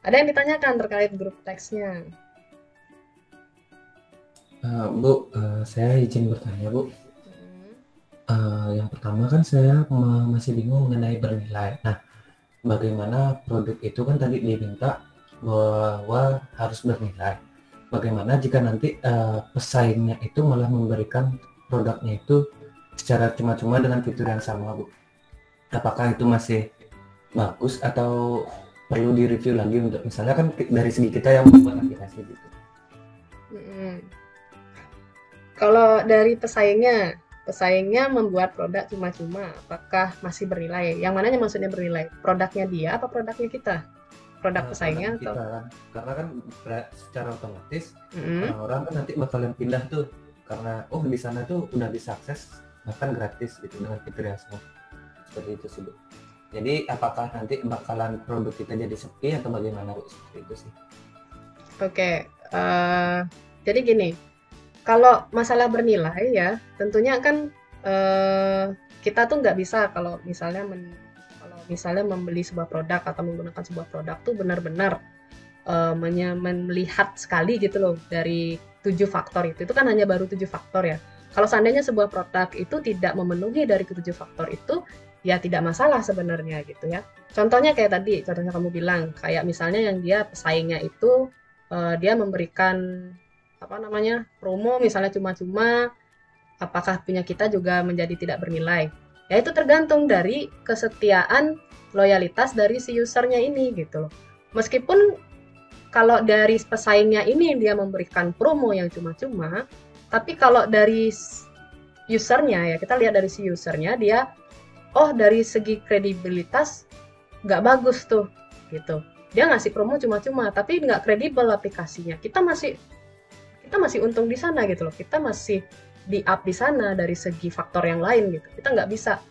Ada yang ditanyakan terkait grup teksnya? Bu, saya izin bertanya, Bu. Yang pertama kan saya masih bingung mengenai bernilai. Nah, bagaimana produk itu kan tadi diminta bahwa harus bernilai. Bagaimana jika nanti pesaingnya itu malah memberikan produknya itu secara cuma-cuma dengan fitur yang sama, Bu? Apakah itu masih bagus atau perlu direview lagi untuk misalnya kan dari segi kita yang membuat aplikasi gitu? Kalau dari pesaingnya membuat produk cuma-cuma, apakah masih bernilai? Yang mananya maksudnya bernilai? Produknya dia apa produknya kita? Produk pesaingnya atau? Kita, karena kan secara otomatis orang kan nanti bakalan pindah tuh karena di sana tuh udah bisa akses bahkan gratis gitu dengan fitur yang sama seperti itu sih, Bu. Jadi apakah nanti bakalan produk kita jadi sepi atau bagaimana, Bu? Seperti itu sih. Oke, jadi gini, kalau masalah bernilai ya, tentunya kan kita tuh nggak bisa kalau misalnya membeli sebuah produk atau menggunakan sebuah produk tuh benar-benar melihat sekali gitu loh dari 7 faktor itu kan hanya baru 7 faktor ya. Kalau seandainya sebuah produk itu tidak memenuhi dari ke-7 faktor itu, ya tidak masalah sebenarnya gitu ya. Contohnya kayak tadi, contohnya kamu bilang, kayak misalnya yang dia pesaingnya itu dia memberikan promo misalnya cuma-cuma, apakah punya kita juga menjadi tidak bernilai? Ya itu tergantung dari kesetiaan loyalitas dari si usernya ini gitu loh. Meskipun kalau dari pesaingnya ini dia memberikan promo yang cuma-cuma, tapi kalau dari usernya ya, kita lihat dari si usernya, dia oh dari segi kredibilitas nggak bagus tuh gitu, dia ngasih promo cuma-cuma tapi nggak kredibel aplikasinya, kita masih untung di sana gitu loh, kita masih di up di sana dari segi faktor yang lain gitu, kita nggak bisa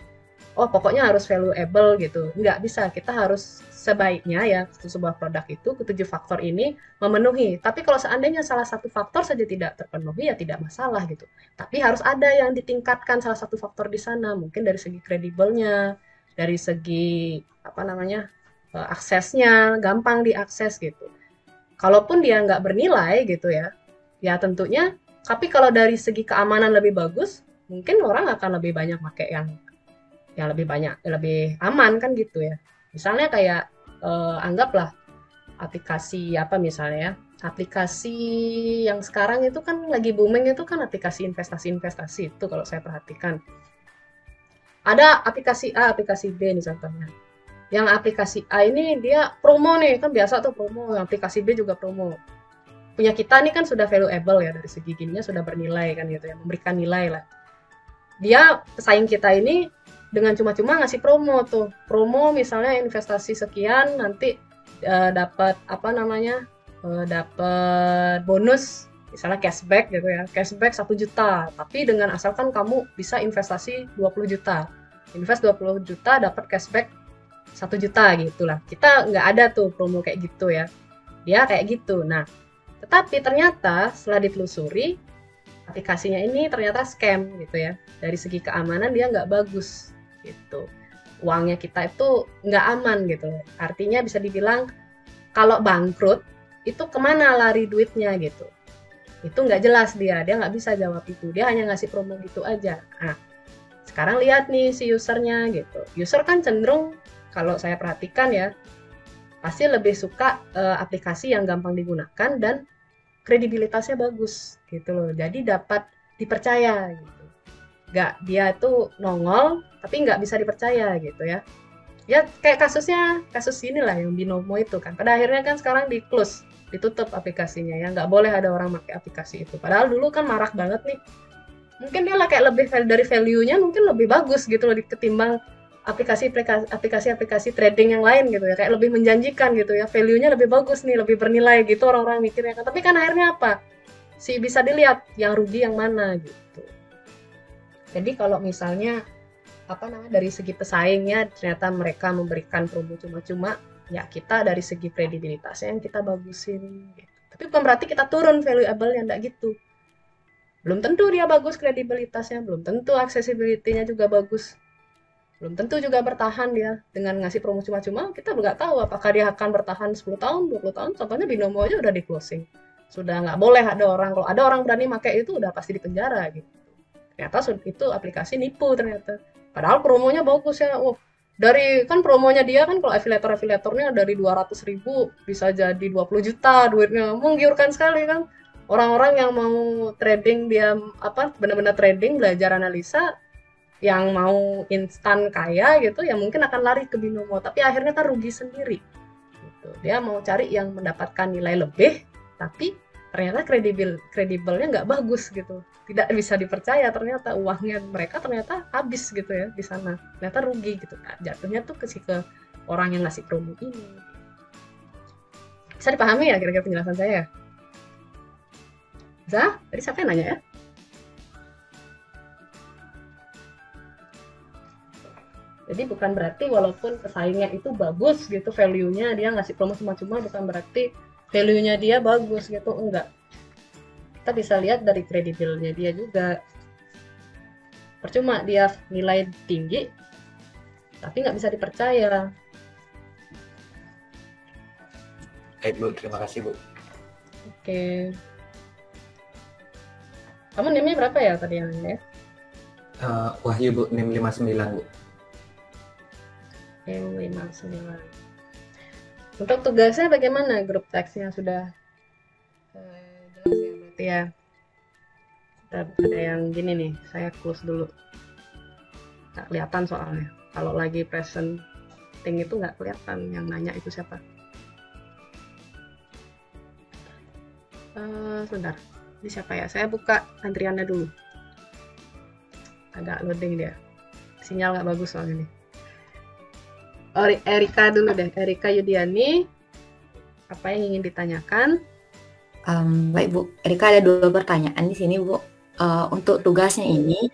oh pokoknya harus valuable gitu, nggak bisa, kita harus sebaiknya ya sebuah produk itu ketujuh faktor ini memenuhi, tapi kalau seandainya salah satu faktor saja tidak terpenuhi ya tidak masalah gitu, tapi harus ada yang ditingkatkan salah satu faktor di sana, mungkin dari segi kredibelnya, dari segi apa namanya aksesnya gampang diakses gitu, kalaupun dia nggak bernilai gitu ya, ya tentunya, tapi kalau dari segi keamanan lebih bagus, mungkin orang akan lebih banyak pakai yang lebih banyak, lebih aman kan gitu ya. Misalnya kayak anggaplah aplikasi apa misalnya ya, aplikasi yang sekarang itu kan lagi booming itu kan aplikasi investasi-investasi itu kalau saya perhatikan. Ada aplikasi A, aplikasi B nih contohnya. Yang aplikasi A ini dia promo nih, kan biasa tuh promo, aplikasi B juga promo. Punya kita nih kan sudah valuable ya, dari segi gininya sudah bernilai kan gitu ya, memberikan nilai lah. Dia pesaing kita ini dengan cuma-cuma ngasih promo tuh, promo misalnya investasi sekian nanti dapat apa namanya dapat bonus misalnya cashback gitu ya, cashback 1 juta, tapi dengan asalkan kamu bisa investasi 20 juta, invest 20 juta dapat cashback 1 juta gitulah, kita nggak ada tuh promo kayak gitu ya, dia kayak gitu. Nah tetapi ternyata setelah ditelusuri aplikasinya ini ternyata scam gitu ya, dari segi keamanan dia nggak bagus gitu, uangnya kita itu nggak aman gitu, artinya bisa dibilang kalau bangkrut itu kemana lari duitnya gitu, itu nggak jelas, dia nggak bisa jawab itu, dia hanya ngasih promo gitu aja. Nah sekarang lihat nih si usernya gitu, user kan cenderung kalau saya perhatikan ya pasti lebih suka aplikasi yang gampang digunakan dan kredibilitasnya bagus gitu loh, jadi dapat dipercaya gitu, nggak dia tuh nongol tapi nggak bisa dipercaya gitu ya. Ya kayak kasus inilah yang Binomo itu kan, pada akhirnya kan sekarang di close, ditutup aplikasinya ya, nggak boleh ada orang pakai aplikasi itu, padahal dulu kan marak banget nih, mungkin dia lah kayak lebih dari value-nya mungkin lebih bagus gitu loh ketimbang aplikasi trading yang lain gitu ya, kayak lebih menjanjikan gitu ya, value-nya lebih bagus nih, lebih bernilai gitu orang-orang mikirnya kan, tapi kan akhirnya apa sih, bisa dilihat yang rugi yang mana gitu. Jadi kalau misalnya apa namanya dari segi pesaingnya ternyata mereka memberikan promo cuma-cuma, ya kita dari segi kredibilitasnya yang kita bagusin gitu. Tapi bukan berarti kita turun valuable-nya, enggak gitu. Belum tentu dia bagus kredibilitasnya, belum tentu accessibility-nya juga bagus. Belum tentu juga bertahan dia dengan ngasih promo cuma-cuma, kita nggak tahu apakah dia akan bertahan 10 tahun, 20 tahun, contohnya Binomo aja udah di closing. Sudah nggak boleh ada orang, kalau ada orang berani pakai itu udah pasti dipenjara gitu. Ternyata itu aplikasi nipu ternyata. Padahal promonya bagus ya. Oh, dari kan promonya dia kan kalau afiliatornya dari 200.000 bisa jadi 20 juta duitnya. Menggiurkan sekali kan. Orang-orang yang mau trading, dia apa benar-benar trading, belajar analisa, yang mau instan kaya gitu ya mungkin akan lari ke Binomo, tapi akhirnya kan rugi sendiri gitu. Dia mau cari yang mendapatkan nilai lebih tapi ternyata kredibelnya nggak bagus gitu, tidak bisa dipercaya, ternyata uangnya mereka ternyata habis gitu ya di sana, ternyata rugi gitu. Nah, jatuhnya tuh ke orang yang ngasih promo ini. Bisa dipahami ya kira-kira penjelasan saya ya? Bisa? Tadi siapa yang nanya ya? Jadi bukan berarti walaupun pesaingnya itu bagus gitu value-nya, dia ngasih promo cuma-cuma bukan berarti value-nya dia bagus gitu, enggak. Kita bisa lihat dari kredibelnya dia juga. Percuma dia nilai tinggi tapi nggak bisa dipercaya. Baik Bu, terima kasih Bu. Oke. Kamu NIM-nya berapa ya tadi yang ya? Wahyu Bu, NIM 59 Bu. NIM 59. Untuk tugasnya bagaimana? Grup teksnya sudah jelas ya berarti ya. Ada yang gini nih, saya close dulu. Nggak kelihatan soalnya. Kalau lagi presenting itu nggak kelihatan yang nanya itu siapa. Sebentar. Ini siapa ya? Saya buka antriannya dulu. agak loading dia. Sinyal nggak bagus soalnya nih. Oh, Erika dulu deh. Erika Yudiani, apa yang ingin ditanyakan? Baik Bu, Erika ada 2 pertanyaan di sini Bu. Untuk tugasnya ini,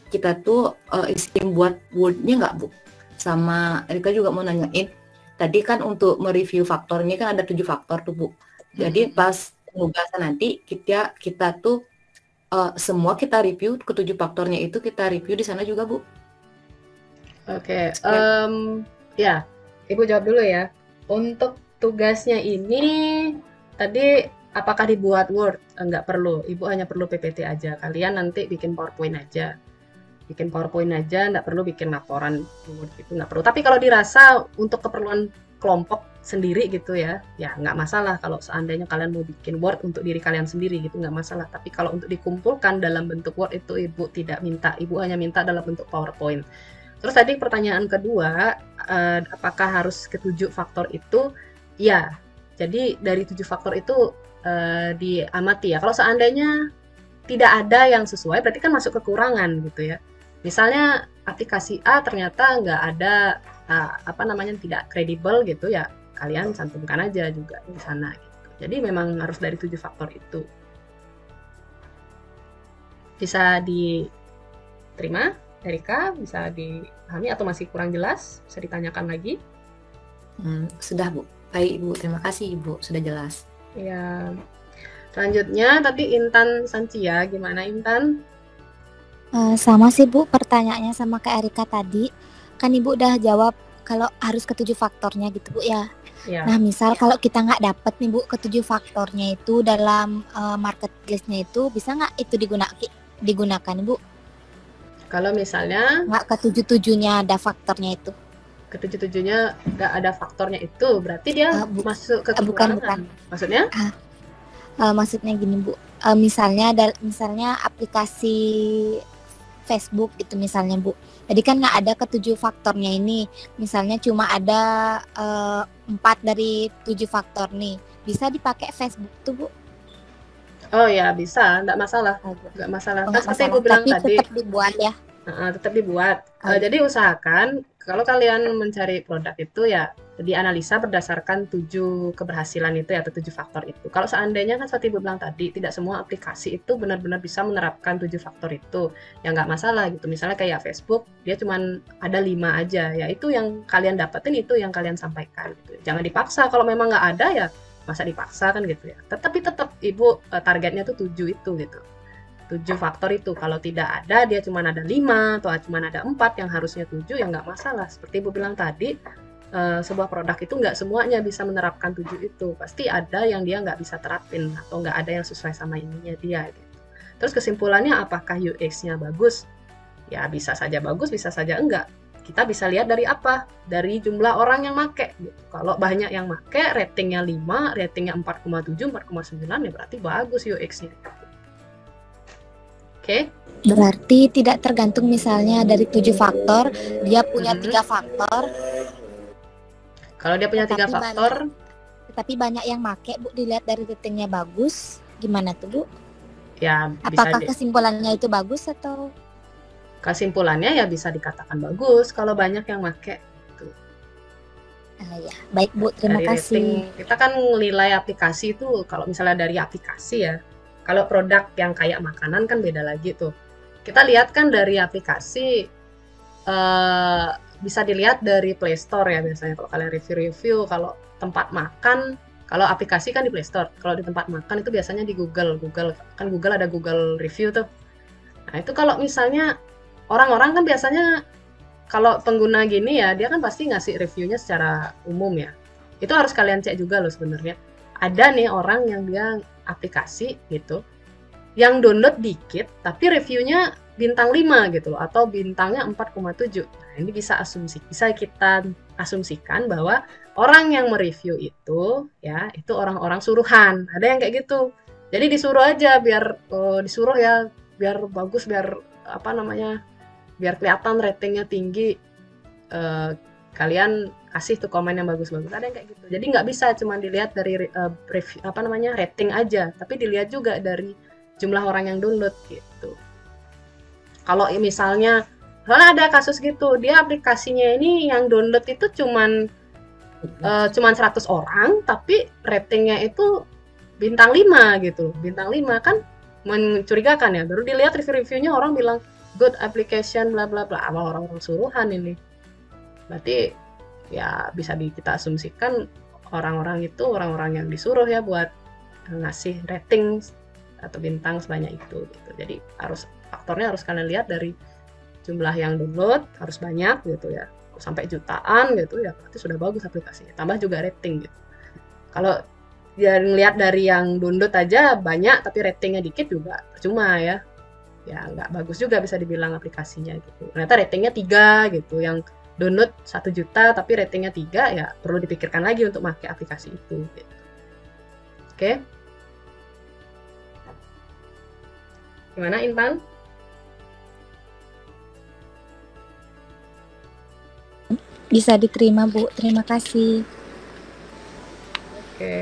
kita tuh izin buat Word-nya nggak Bu? Sama Erika juga mau nanyain, tadi kan untuk mereview faktor ini kan ada 7 faktor tuh Bu. Jadi pas penugasan nanti kita tuh semua kita review ke 7 faktornya itu kita review di sana juga Bu. Oke, ya, Ibu jawab dulu ya. Untuk tugasnya ini tadi apakah dibuat Word? Enggak perlu, Ibu hanya perlu PPT aja. Kalian nanti bikin PowerPoint aja. Bikin PowerPoint aja, enggak perlu bikin laporan Word gitu, enggak perlu. Tapi kalau dirasa untuk keperluan kelompok sendiri gitu ya nggak masalah kalau seandainya kalian mau bikin Word untuk diri kalian sendiri gitu, nggak masalah. Tapi kalau untuk dikumpulkan dalam bentuk Word itu Ibu tidak minta, Ibu hanya minta dalam bentuk PowerPoint. Terus tadi pertanyaan kedua, apakah harus ke-7 faktor itu? Ya, jadi dari 7 faktor itu diamati ya. Kalau seandainya tidak ada yang sesuai, berarti kan masuk kekurangan gitu ya. Misalnya aplikasi A ternyata nggak ada tidak kredibel gitu ya, kalian cantumkan aja juga di sana gitu. Jadi memang harus dari 7 faktor itu. Bisa diterima, Erika? Bisa dipahami atau masih kurang jelas? Bisa ditanyakan lagi? Sudah Bu. Baik Ibu, terima kasih Ibu, sudah jelas. Ya. Selanjutnya tadi Intan Sancia, gimana Intan? Sama sih Bu, pertanyaannya sama kayak Erika tadi. Kan Ibu udah jawab kalau harus ke-7 faktornya gitu Bu ya. Ya. Nah misal kalau kita nggak dapet nih Bu ke-7 faktornya itu dalam marketplace-nya itu, bisa nggak itu digunakan Bu? Kalau misalnya nggak ke-7-7-nya ada faktornya itu. Ke-7-7-nya nggak ada faktornya itu, berarti dia masuk ke kekurangan. Bukan. Maksudnya? Maksudnya gini Bu, misalnya aplikasi Facebook gitu misalnya Bu. Jadi kan nggak ada ke-7 faktornya ini. Misalnya cuma ada 4 dari 7 faktor nih. Bisa dipakai Facebook tuh Bu? Oh ya bisa, nggak masalah. Nggak masalah. Kan seperti Ibu bilang tadi. Tetap dibuat ya. Tetap dibuat. Jadi usahakan kalau kalian mencari produk itu ya dianalisa berdasarkan 7 keberhasilan itu ya, atau 7 faktor itu. Kalau seandainya kan seperti Ibu bilang tadi, tidak semua aplikasi itu benar-benar bisa menerapkan 7 faktor itu, ya nggak masalah gitu. Misalnya kayak Facebook, dia cuma ada 5 aja, ya itu yang kalian dapetin, itu yang kalian sampaikan gitu. Jangan dipaksa, kalau memang nggak ada ya masa dipaksa kan gitu ya. Tetapi tetap Ibu targetnya tuh 7 itu gitu. 7 faktor itu, kalau tidak ada, dia cuma ada 5 atau cuma ada 4 yang harusnya 7, ya nggak masalah. Seperti Ibu bilang tadi, sebuah produk itu nggak semuanya bisa menerapkan 7 itu. Pasti ada yang dia nggak bisa terapin atau nggak ada yang sesuai sama ininya dia gitu. Terus kesimpulannya apakah UX-nya bagus? Ya bisa saja bagus, bisa saja enggak. Kita bisa lihat dari apa? Dari jumlah orang yang make gitu. Kalau banyak yang make, ratingnya 5, ratingnya 4,7, 4,9, ya berarti bagus UX-nya. Oke. Berarti tidak tergantung misalnya dari 7 faktor, dia punya 3 faktor. Kalau dia punya 3 faktor, tapi banyak yang make Bu, dilihat dari ratingnya bagus, gimana tuh Bu? Ya, apakah kesimpulannya itu bagus atau? Kesimpulannya ya bisa dikatakan bagus kalau banyak yang make. Gitu. Ya, baik Bu, terima kasih. Rating, kita kan nilai aplikasi itu kalau misalnya dari aplikasi ya. Kalau produk yang kayak makanan kan beda lagi tuh. Kita lihat kan dari aplikasi, bisa dilihat dari Play Store ya biasanya kalau kalian review-review. Kalau tempat makan, kalau aplikasi kan di Play Store. Kalau di tempat makan itu biasanya di Google kan Google ada Google Review tuh. Nah itu kalau misalnya orang-orang kan biasanya kalau pengguna gini ya, dia kan pasti ngasih reviewnya secara umum ya. Itu harus kalian cek juga loh sebenarnya. Ada nih orang yang dia aplikasi gitu, yang download dikit tapi reviewnya bintang 5 gitu loh, atau bintangnya 4,7. Nah, ini bisa kita asumsikan bahwa orang yang mereview itu ya, itu orang-orang suruhan. Ada yang kayak gitu. Jadi disuruh aja biar disuruh ya, biar bagus, biar biar kelihatan ratingnya tinggi. Kalian kasih tuh komen yang bagus-bagus. Ada yang kayak gitu. Jadi nggak bisa cuma dilihat dari rating aja, tapi dilihat juga dari jumlah orang yang download gitu. Kalau misalnya ada kasus gitu, dia aplikasinya ini yang download itu cuman 100 orang, tapi ratingnya itu bintang 5 gitu. Bintang 5 kan mencurigakan ya. Baru dilihat review-reviewnya orang bilang good application bla bla bla. Awal orang-orang suruhan ini. Berarti ya bisa kita asumsikan orang-orang itu orang-orang yang disuruh ya buat ngasih rating atau bintang sebanyak itu gitu. Jadi faktornya harus kalian lihat dari jumlah yang download harus banyak gitu ya, sampai jutaan gitu ya, berarti sudah bagus aplikasinya, tambah juga rating gitu. Kalau ya ngelihat dari yang download aja banyak tapi ratingnya dikit juga percuma ya nggak bagus juga bisa dibilang aplikasinya gitu. Ternyata ratingnya 3 gitu, yang download 1 juta tapi ratingnya 3, ya perlu dipikirkan lagi untuk pakai aplikasi itu gitu. Oke. Gimana Intan? Bisa diterima, Bu. Terima kasih. Oke.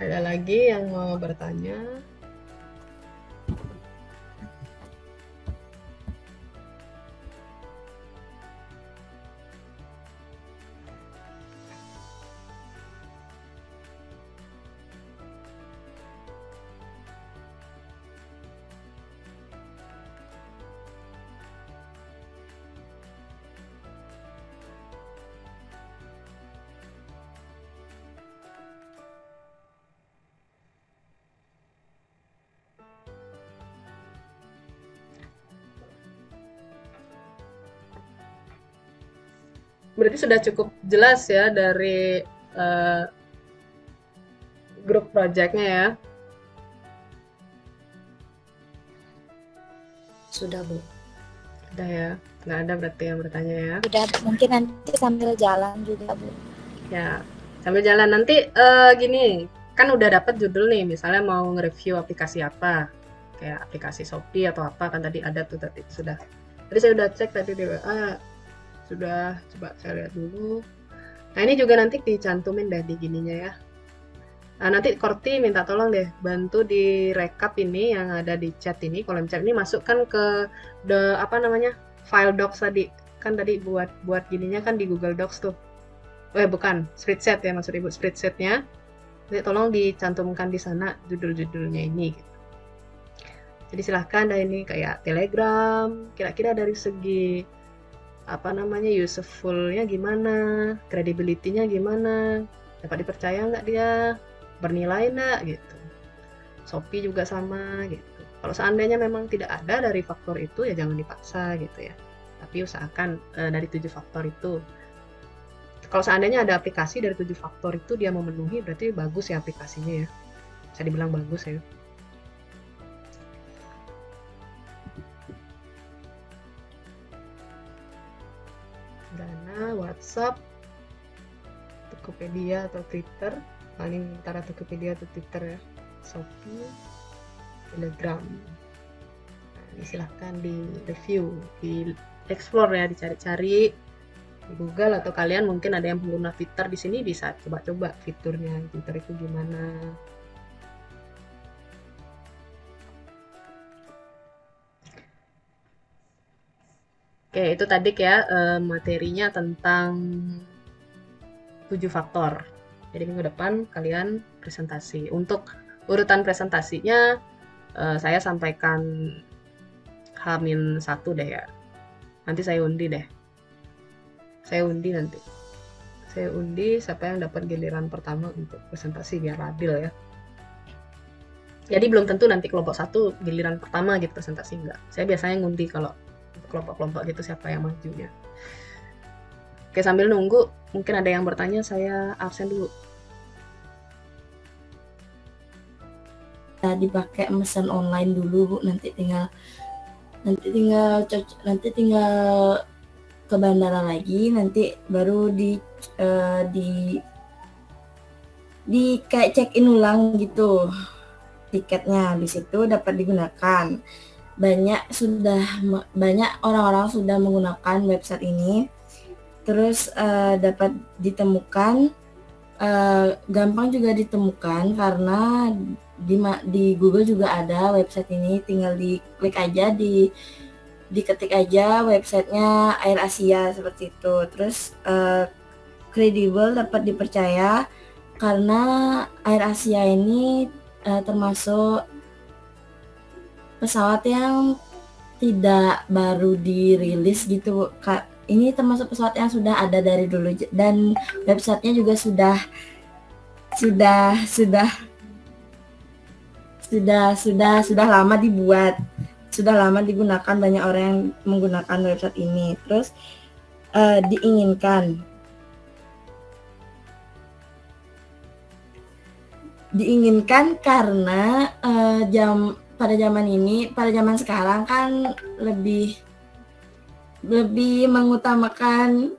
Ada lagi yang mau bertanya? Berarti sudah cukup jelas ya dari grup projectnya ya. Sudah, Bu. Udah ya, nggak ada berarti yang bertanya ya. Sudah, mungkin nanti sambil jalan juga, Bu. Ya, sambil jalan nanti gini, kan udah dapat judul nih, misalnya mau nge-review aplikasi apa, kayak aplikasi Shopee atau apa, kan tadi ada tuh tadi sudah. Tadi saya udah cek tadi di WA, sudah, coba saya lihat dulu. Nah ini juga nanti dicantumin deh di gininya ya. Nah, nanti Korti minta tolong deh bantu direkap ini yang ada di chat ini, kolom chat ini masukkan ke file docs tadi. Kan tadi buat gininya kan di Google Docs tuh. Bukan, spreadsheet ya maksud Ibu, spreadsheetnya. Jadi tolong dicantumkan di sana judul-judulnya ini gitu. Jadi silahkan dah ini kayak Telegram, kira-kira dari segi useful-nya gimana, credibility-nya gimana, dapat dipercaya nggak dia, bernilai nggak gitu. Shopee juga sama gitu. Kalau seandainya memang tidak ada dari faktor itu ya jangan dipaksa gitu ya, tapi usahakan dari 7 faktor itu. Kalau seandainya ada aplikasi dari 7 faktor itu dia memenuhi, berarti bagus ya aplikasinya ya, bisa dibilang bagus ya. Dana, WhatsApp, Tokopedia atau Twitter, paling antara Tokopedia atau Twitter ya, Shopee, Telegram. Nah, ini silahkan di review, di explore ya, dicari-cari di Google, atau kalian mungkin ada yang pengguna Twitter di sini bisa coba-coba fiturnya Twitter itu gimana. Oke, itu tadi ya materinya tentang 7 faktor. Jadi minggu depan kalian presentasi. Untuk urutan presentasinya saya sampaikan H-1 deh ya. Nanti saya undi deh. Saya undi nanti. Saya undi siapa yang dapat giliran pertama untuk presentasi biar adil ya. Jadi belum tentu nanti kelompok 1 giliran pertama gitu presentasi, enggak. Saya biasanya ngundi kalau kelompok-kelompok gitu siapa yang majunya. Oke, sambil nunggu mungkin ada yang bertanya, saya absen dulu. Dipakai pesan online dulu, Bu. Nanti tinggal ke bandara lagi, nanti baru di kayak check in ulang gitu tiketnya. Di situ dapat digunakan. Banyak orang-orang sudah menggunakan website ini, terus dapat ditemukan, gampang juga ditemukan karena di Google juga ada website ini, tinggal diklik aja, diketik aja websitenya AirAsia seperti itu. Terus kredibel, dapat dipercaya karena AirAsia ini termasuk pesawat yang tidak baru dirilis gitu, Kak. Ini termasuk pesawat yang sudah ada dari dulu dan websitenya juga sudah lama dibuat, sudah lama digunakan, banyak orang yang menggunakan website ini. Terus diinginkan karena pada zaman sekarang kan lebih mengutamakan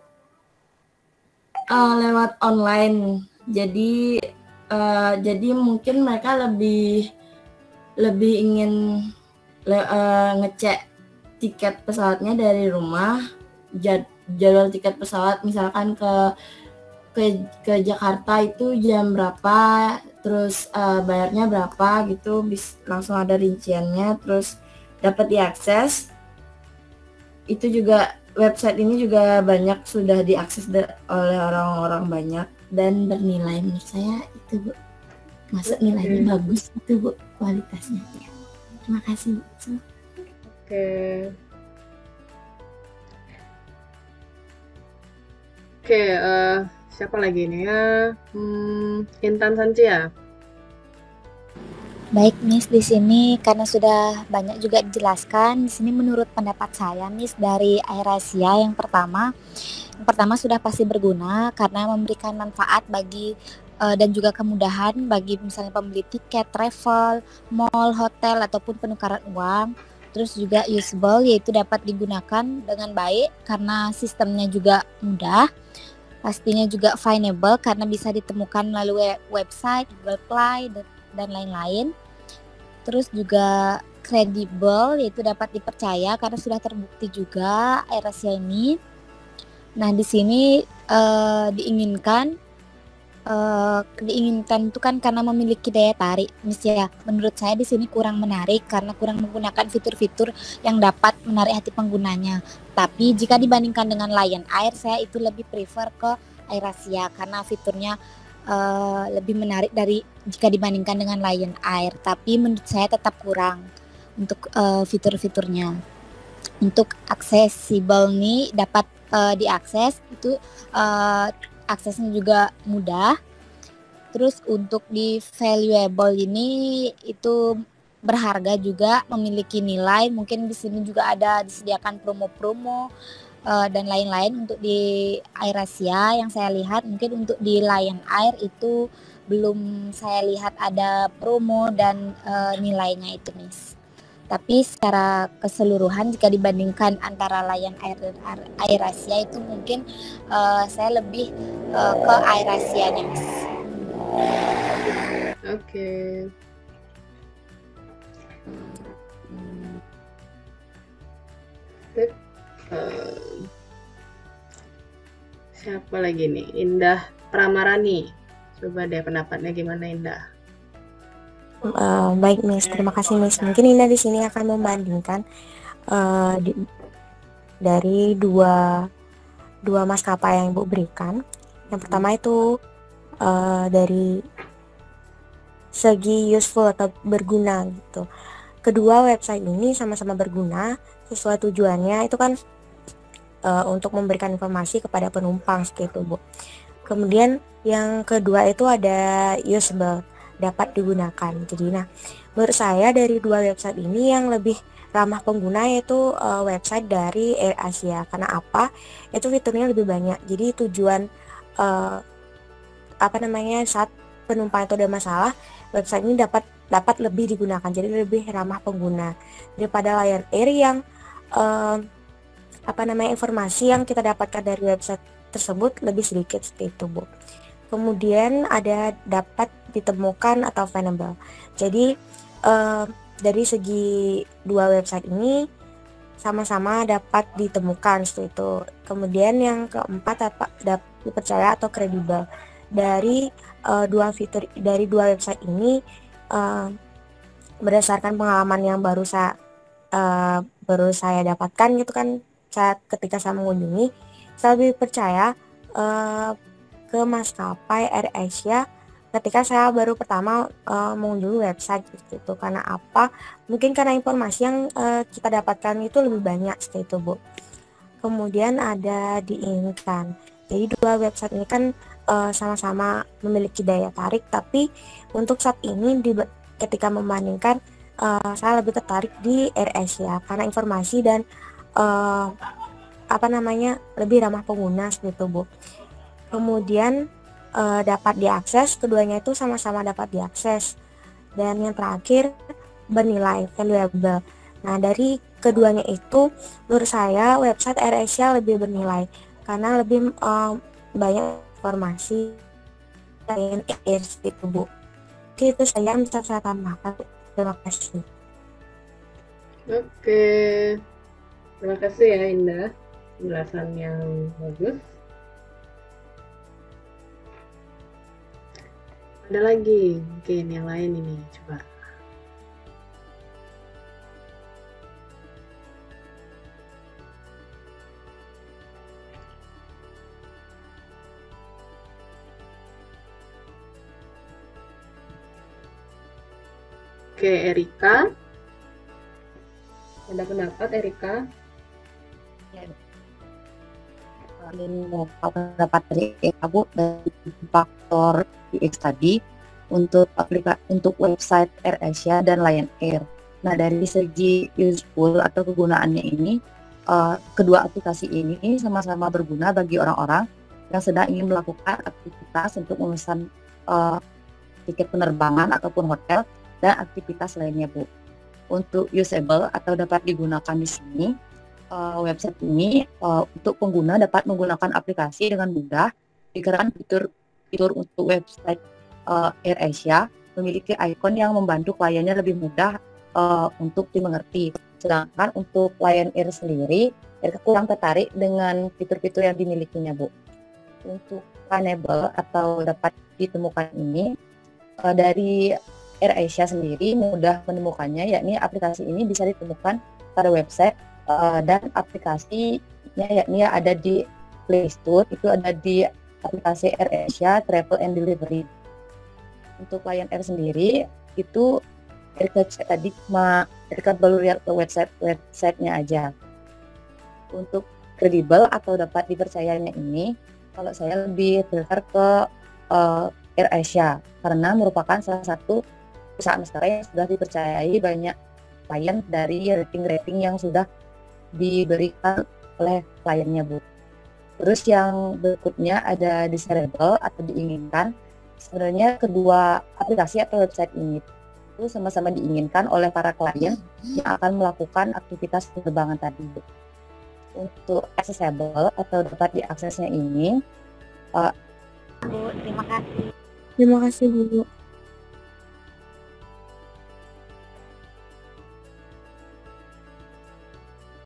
lewat online. Jadi mungkin mereka lebih ingin ngecek tiket pesawatnya dari rumah, jadwal tiket pesawat misalkan ke Jakarta itu jam berapa, terus bayarnya berapa gitu, langsung ada rinciannya, terus dapat diakses. Itu juga website ini juga banyak sudah diakses oleh orang-orang banyak dan bernilai, menurut saya itu Bu, masuk nilainya bagus itu Bu, kualitasnya. Terima kasih Bu. Oke, siapa lagi nih ya? Intan Santia. Baik, Miss, di sini karena sudah banyak juga dijelaskan, di sini menurut pendapat saya, Miss, dari AirAsia yang pertama sudah pasti berguna karena memberikan manfaat bagi dan juga kemudahan bagi misalnya pembeli tiket, travel, mall, hotel ataupun penukaran uang. Terus juga usable, yaitu dapat digunakan dengan baik karena sistemnya juga mudah. Pastinya juga findable karena bisa ditemukan melalui website, Google Play, dan lain-lain. Terus juga kredibel, yaitu dapat dipercaya karena sudah terbukti juga AirAsia ini. Nah, di sini diinginkan itu kan karena memiliki daya tarik, Miss ya. Menurut saya di sini kurang menarik karena kurang menggunakan fitur-fitur yang dapat menarik hati penggunanya. Tapi jika dibandingkan dengan Lion Air, saya itu lebih prefer ke AirAsia karena fiturnya lebih menarik jika dibandingkan dengan Lion Air. Tapi menurut saya tetap kurang untuk fitur-fiturnya. Untuk aksesibel nih dapat diakses itu aksesnya juga mudah. Terus untuk di valuable ini itu berharga juga, memiliki nilai. Mungkin di sini juga ada disediakan promo-promo dan lain-lain untuk di AirAsia yang saya lihat. Mungkin untuk di Lion Air itu belum saya lihat ada promo dan nilainya itu, Miss. Tapi secara keseluruhan jika dibandingkan antara Lion Air dan AirAsia itu mungkin saya lebih ke AirAsia-nya, Miss. Oke. Siapa lagi nih? Indah Pramarani. Coba deh pendapatnya gimana, Indah? Baik, Miss, terima kasih, Miss. Mungkin Indah di sini akan membandingkan dari dua maskapai yang Ibu berikan. Yang pertama itu dari segi useful atau berguna gitu. Kedua website ini sama-sama berguna sesuai tujuannya, itu kan untuk memberikan informasi kepada penumpang seperti itu, Bu. Kemudian yang kedua itu ada usable, dapat digunakan. Jadi menurut saya dari dua website ini yang lebih ramah pengguna yaitu website dari AirAsia. Karena apa? Itu fiturnya lebih banyak. Jadi tujuan saat penumpang itu ada masalah, website ini dapat lebih digunakan. Jadi lebih ramah pengguna daripada Lion Air yang informasi yang kita dapatkan dari website tersebut lebih sedikit seperti itu, Bu. Kemudian ada dapat ditemukan atau findable. Jadi dari segi dua website ini sama-sama dapat ditemukan seperti itu. Kemudian yang keempat dapat dipercaya atau kredibel. Dari dua website ini uh, berdasarkan pengalaman yang baru saya dapatkan gitu kan saat ketika saya mengunjungi, saya lebih percaya ke maskapai AirAsia ketika saya baru pertama mengunjungi website gitu. Karena apa? Mungkin karena informasi yang kita dapatkan itu lebih banyak seperti itu, Bu. Kemudian ada diinginkan. Jadi dua website ini kan sama-sama memiliki daya tarik, tapi untuk saat ini ketika membandingkan saya lebih tertarik di AirAsia karena informasi dan lebih ramah pengguna seperti itu, Bu. Kemudian dapat diakses, keduanya itu sama-sama dapat diakses. Dan yang terakhir bernilai, valuable. Nah, dari keduanya itu menurut saya website AirAsia lebih bernilai karena lebih banyak informasi lain itu, Bu. Oke, itu saya yang bisa saya tambahkan. Terima kasih. Oke, terima kasih ya Indah, penjelasan yang bagus. Ada lagi mungkin yang lain ini, coba. Oke, Erika. Ada pendapat, Erika? Pendapat dari Bu dari faktor UX tadi untuk website AirAsia dan Lion Air. Nah, dari segi useful atau kegunaannya ini, kedua aplikasi ini sama-sama berguna bagi orang-orang yang sedang ingin melakukan aktivitas untuk memesan tiket penerbangan ataupun hotel dan aktivitas lainnya, Bu. Untuk usable atau dapat digunakan di sini, website ini untuk pengguna dapat menggunakan aplikasi dengan mudah dikarenakan fitur untuk website AirAsia memiliki ikon yang membantu kliennya lebih mudah untuk dimengerti. Sedangkan untuk Lion Air sendiri, kurang tertarik dengan fitur-fitur yang dimilikinya, Bu. Untuk enable atau dapat ditemukan ini dari AirAsia sendiri mudah menemukannya, yakni aplikasi ini bisa ditemukan pada website dan aplikasinya yakni ada di Play Store, itu ada di aplikasi AirAsia Travel and Delivery. Untuk Lion Air sendiri itu Erika baru lihat ke websitenya aja. Untuk kredibel atau dapat dipercayanya ini, kalau saya lebih prefer ke AirAsia karena merupakan salah satu perusahaan maskapai yang sudah dipercayai banyak klien dari rating-rating yang sudah diberikan oleh kliennya, Bu. Terus yang berikutnya ada desirable atau diinginkan. Sebenarnya kedua aplikasi atau website ini itu sama-sama diinginkan oleh para klien yang akan melakukan aktivitas penerbangan tadi, Bu. Untuk accessible atau dapat diaksesnya ini, Bu, terima kasih. Terima kasih, Bu.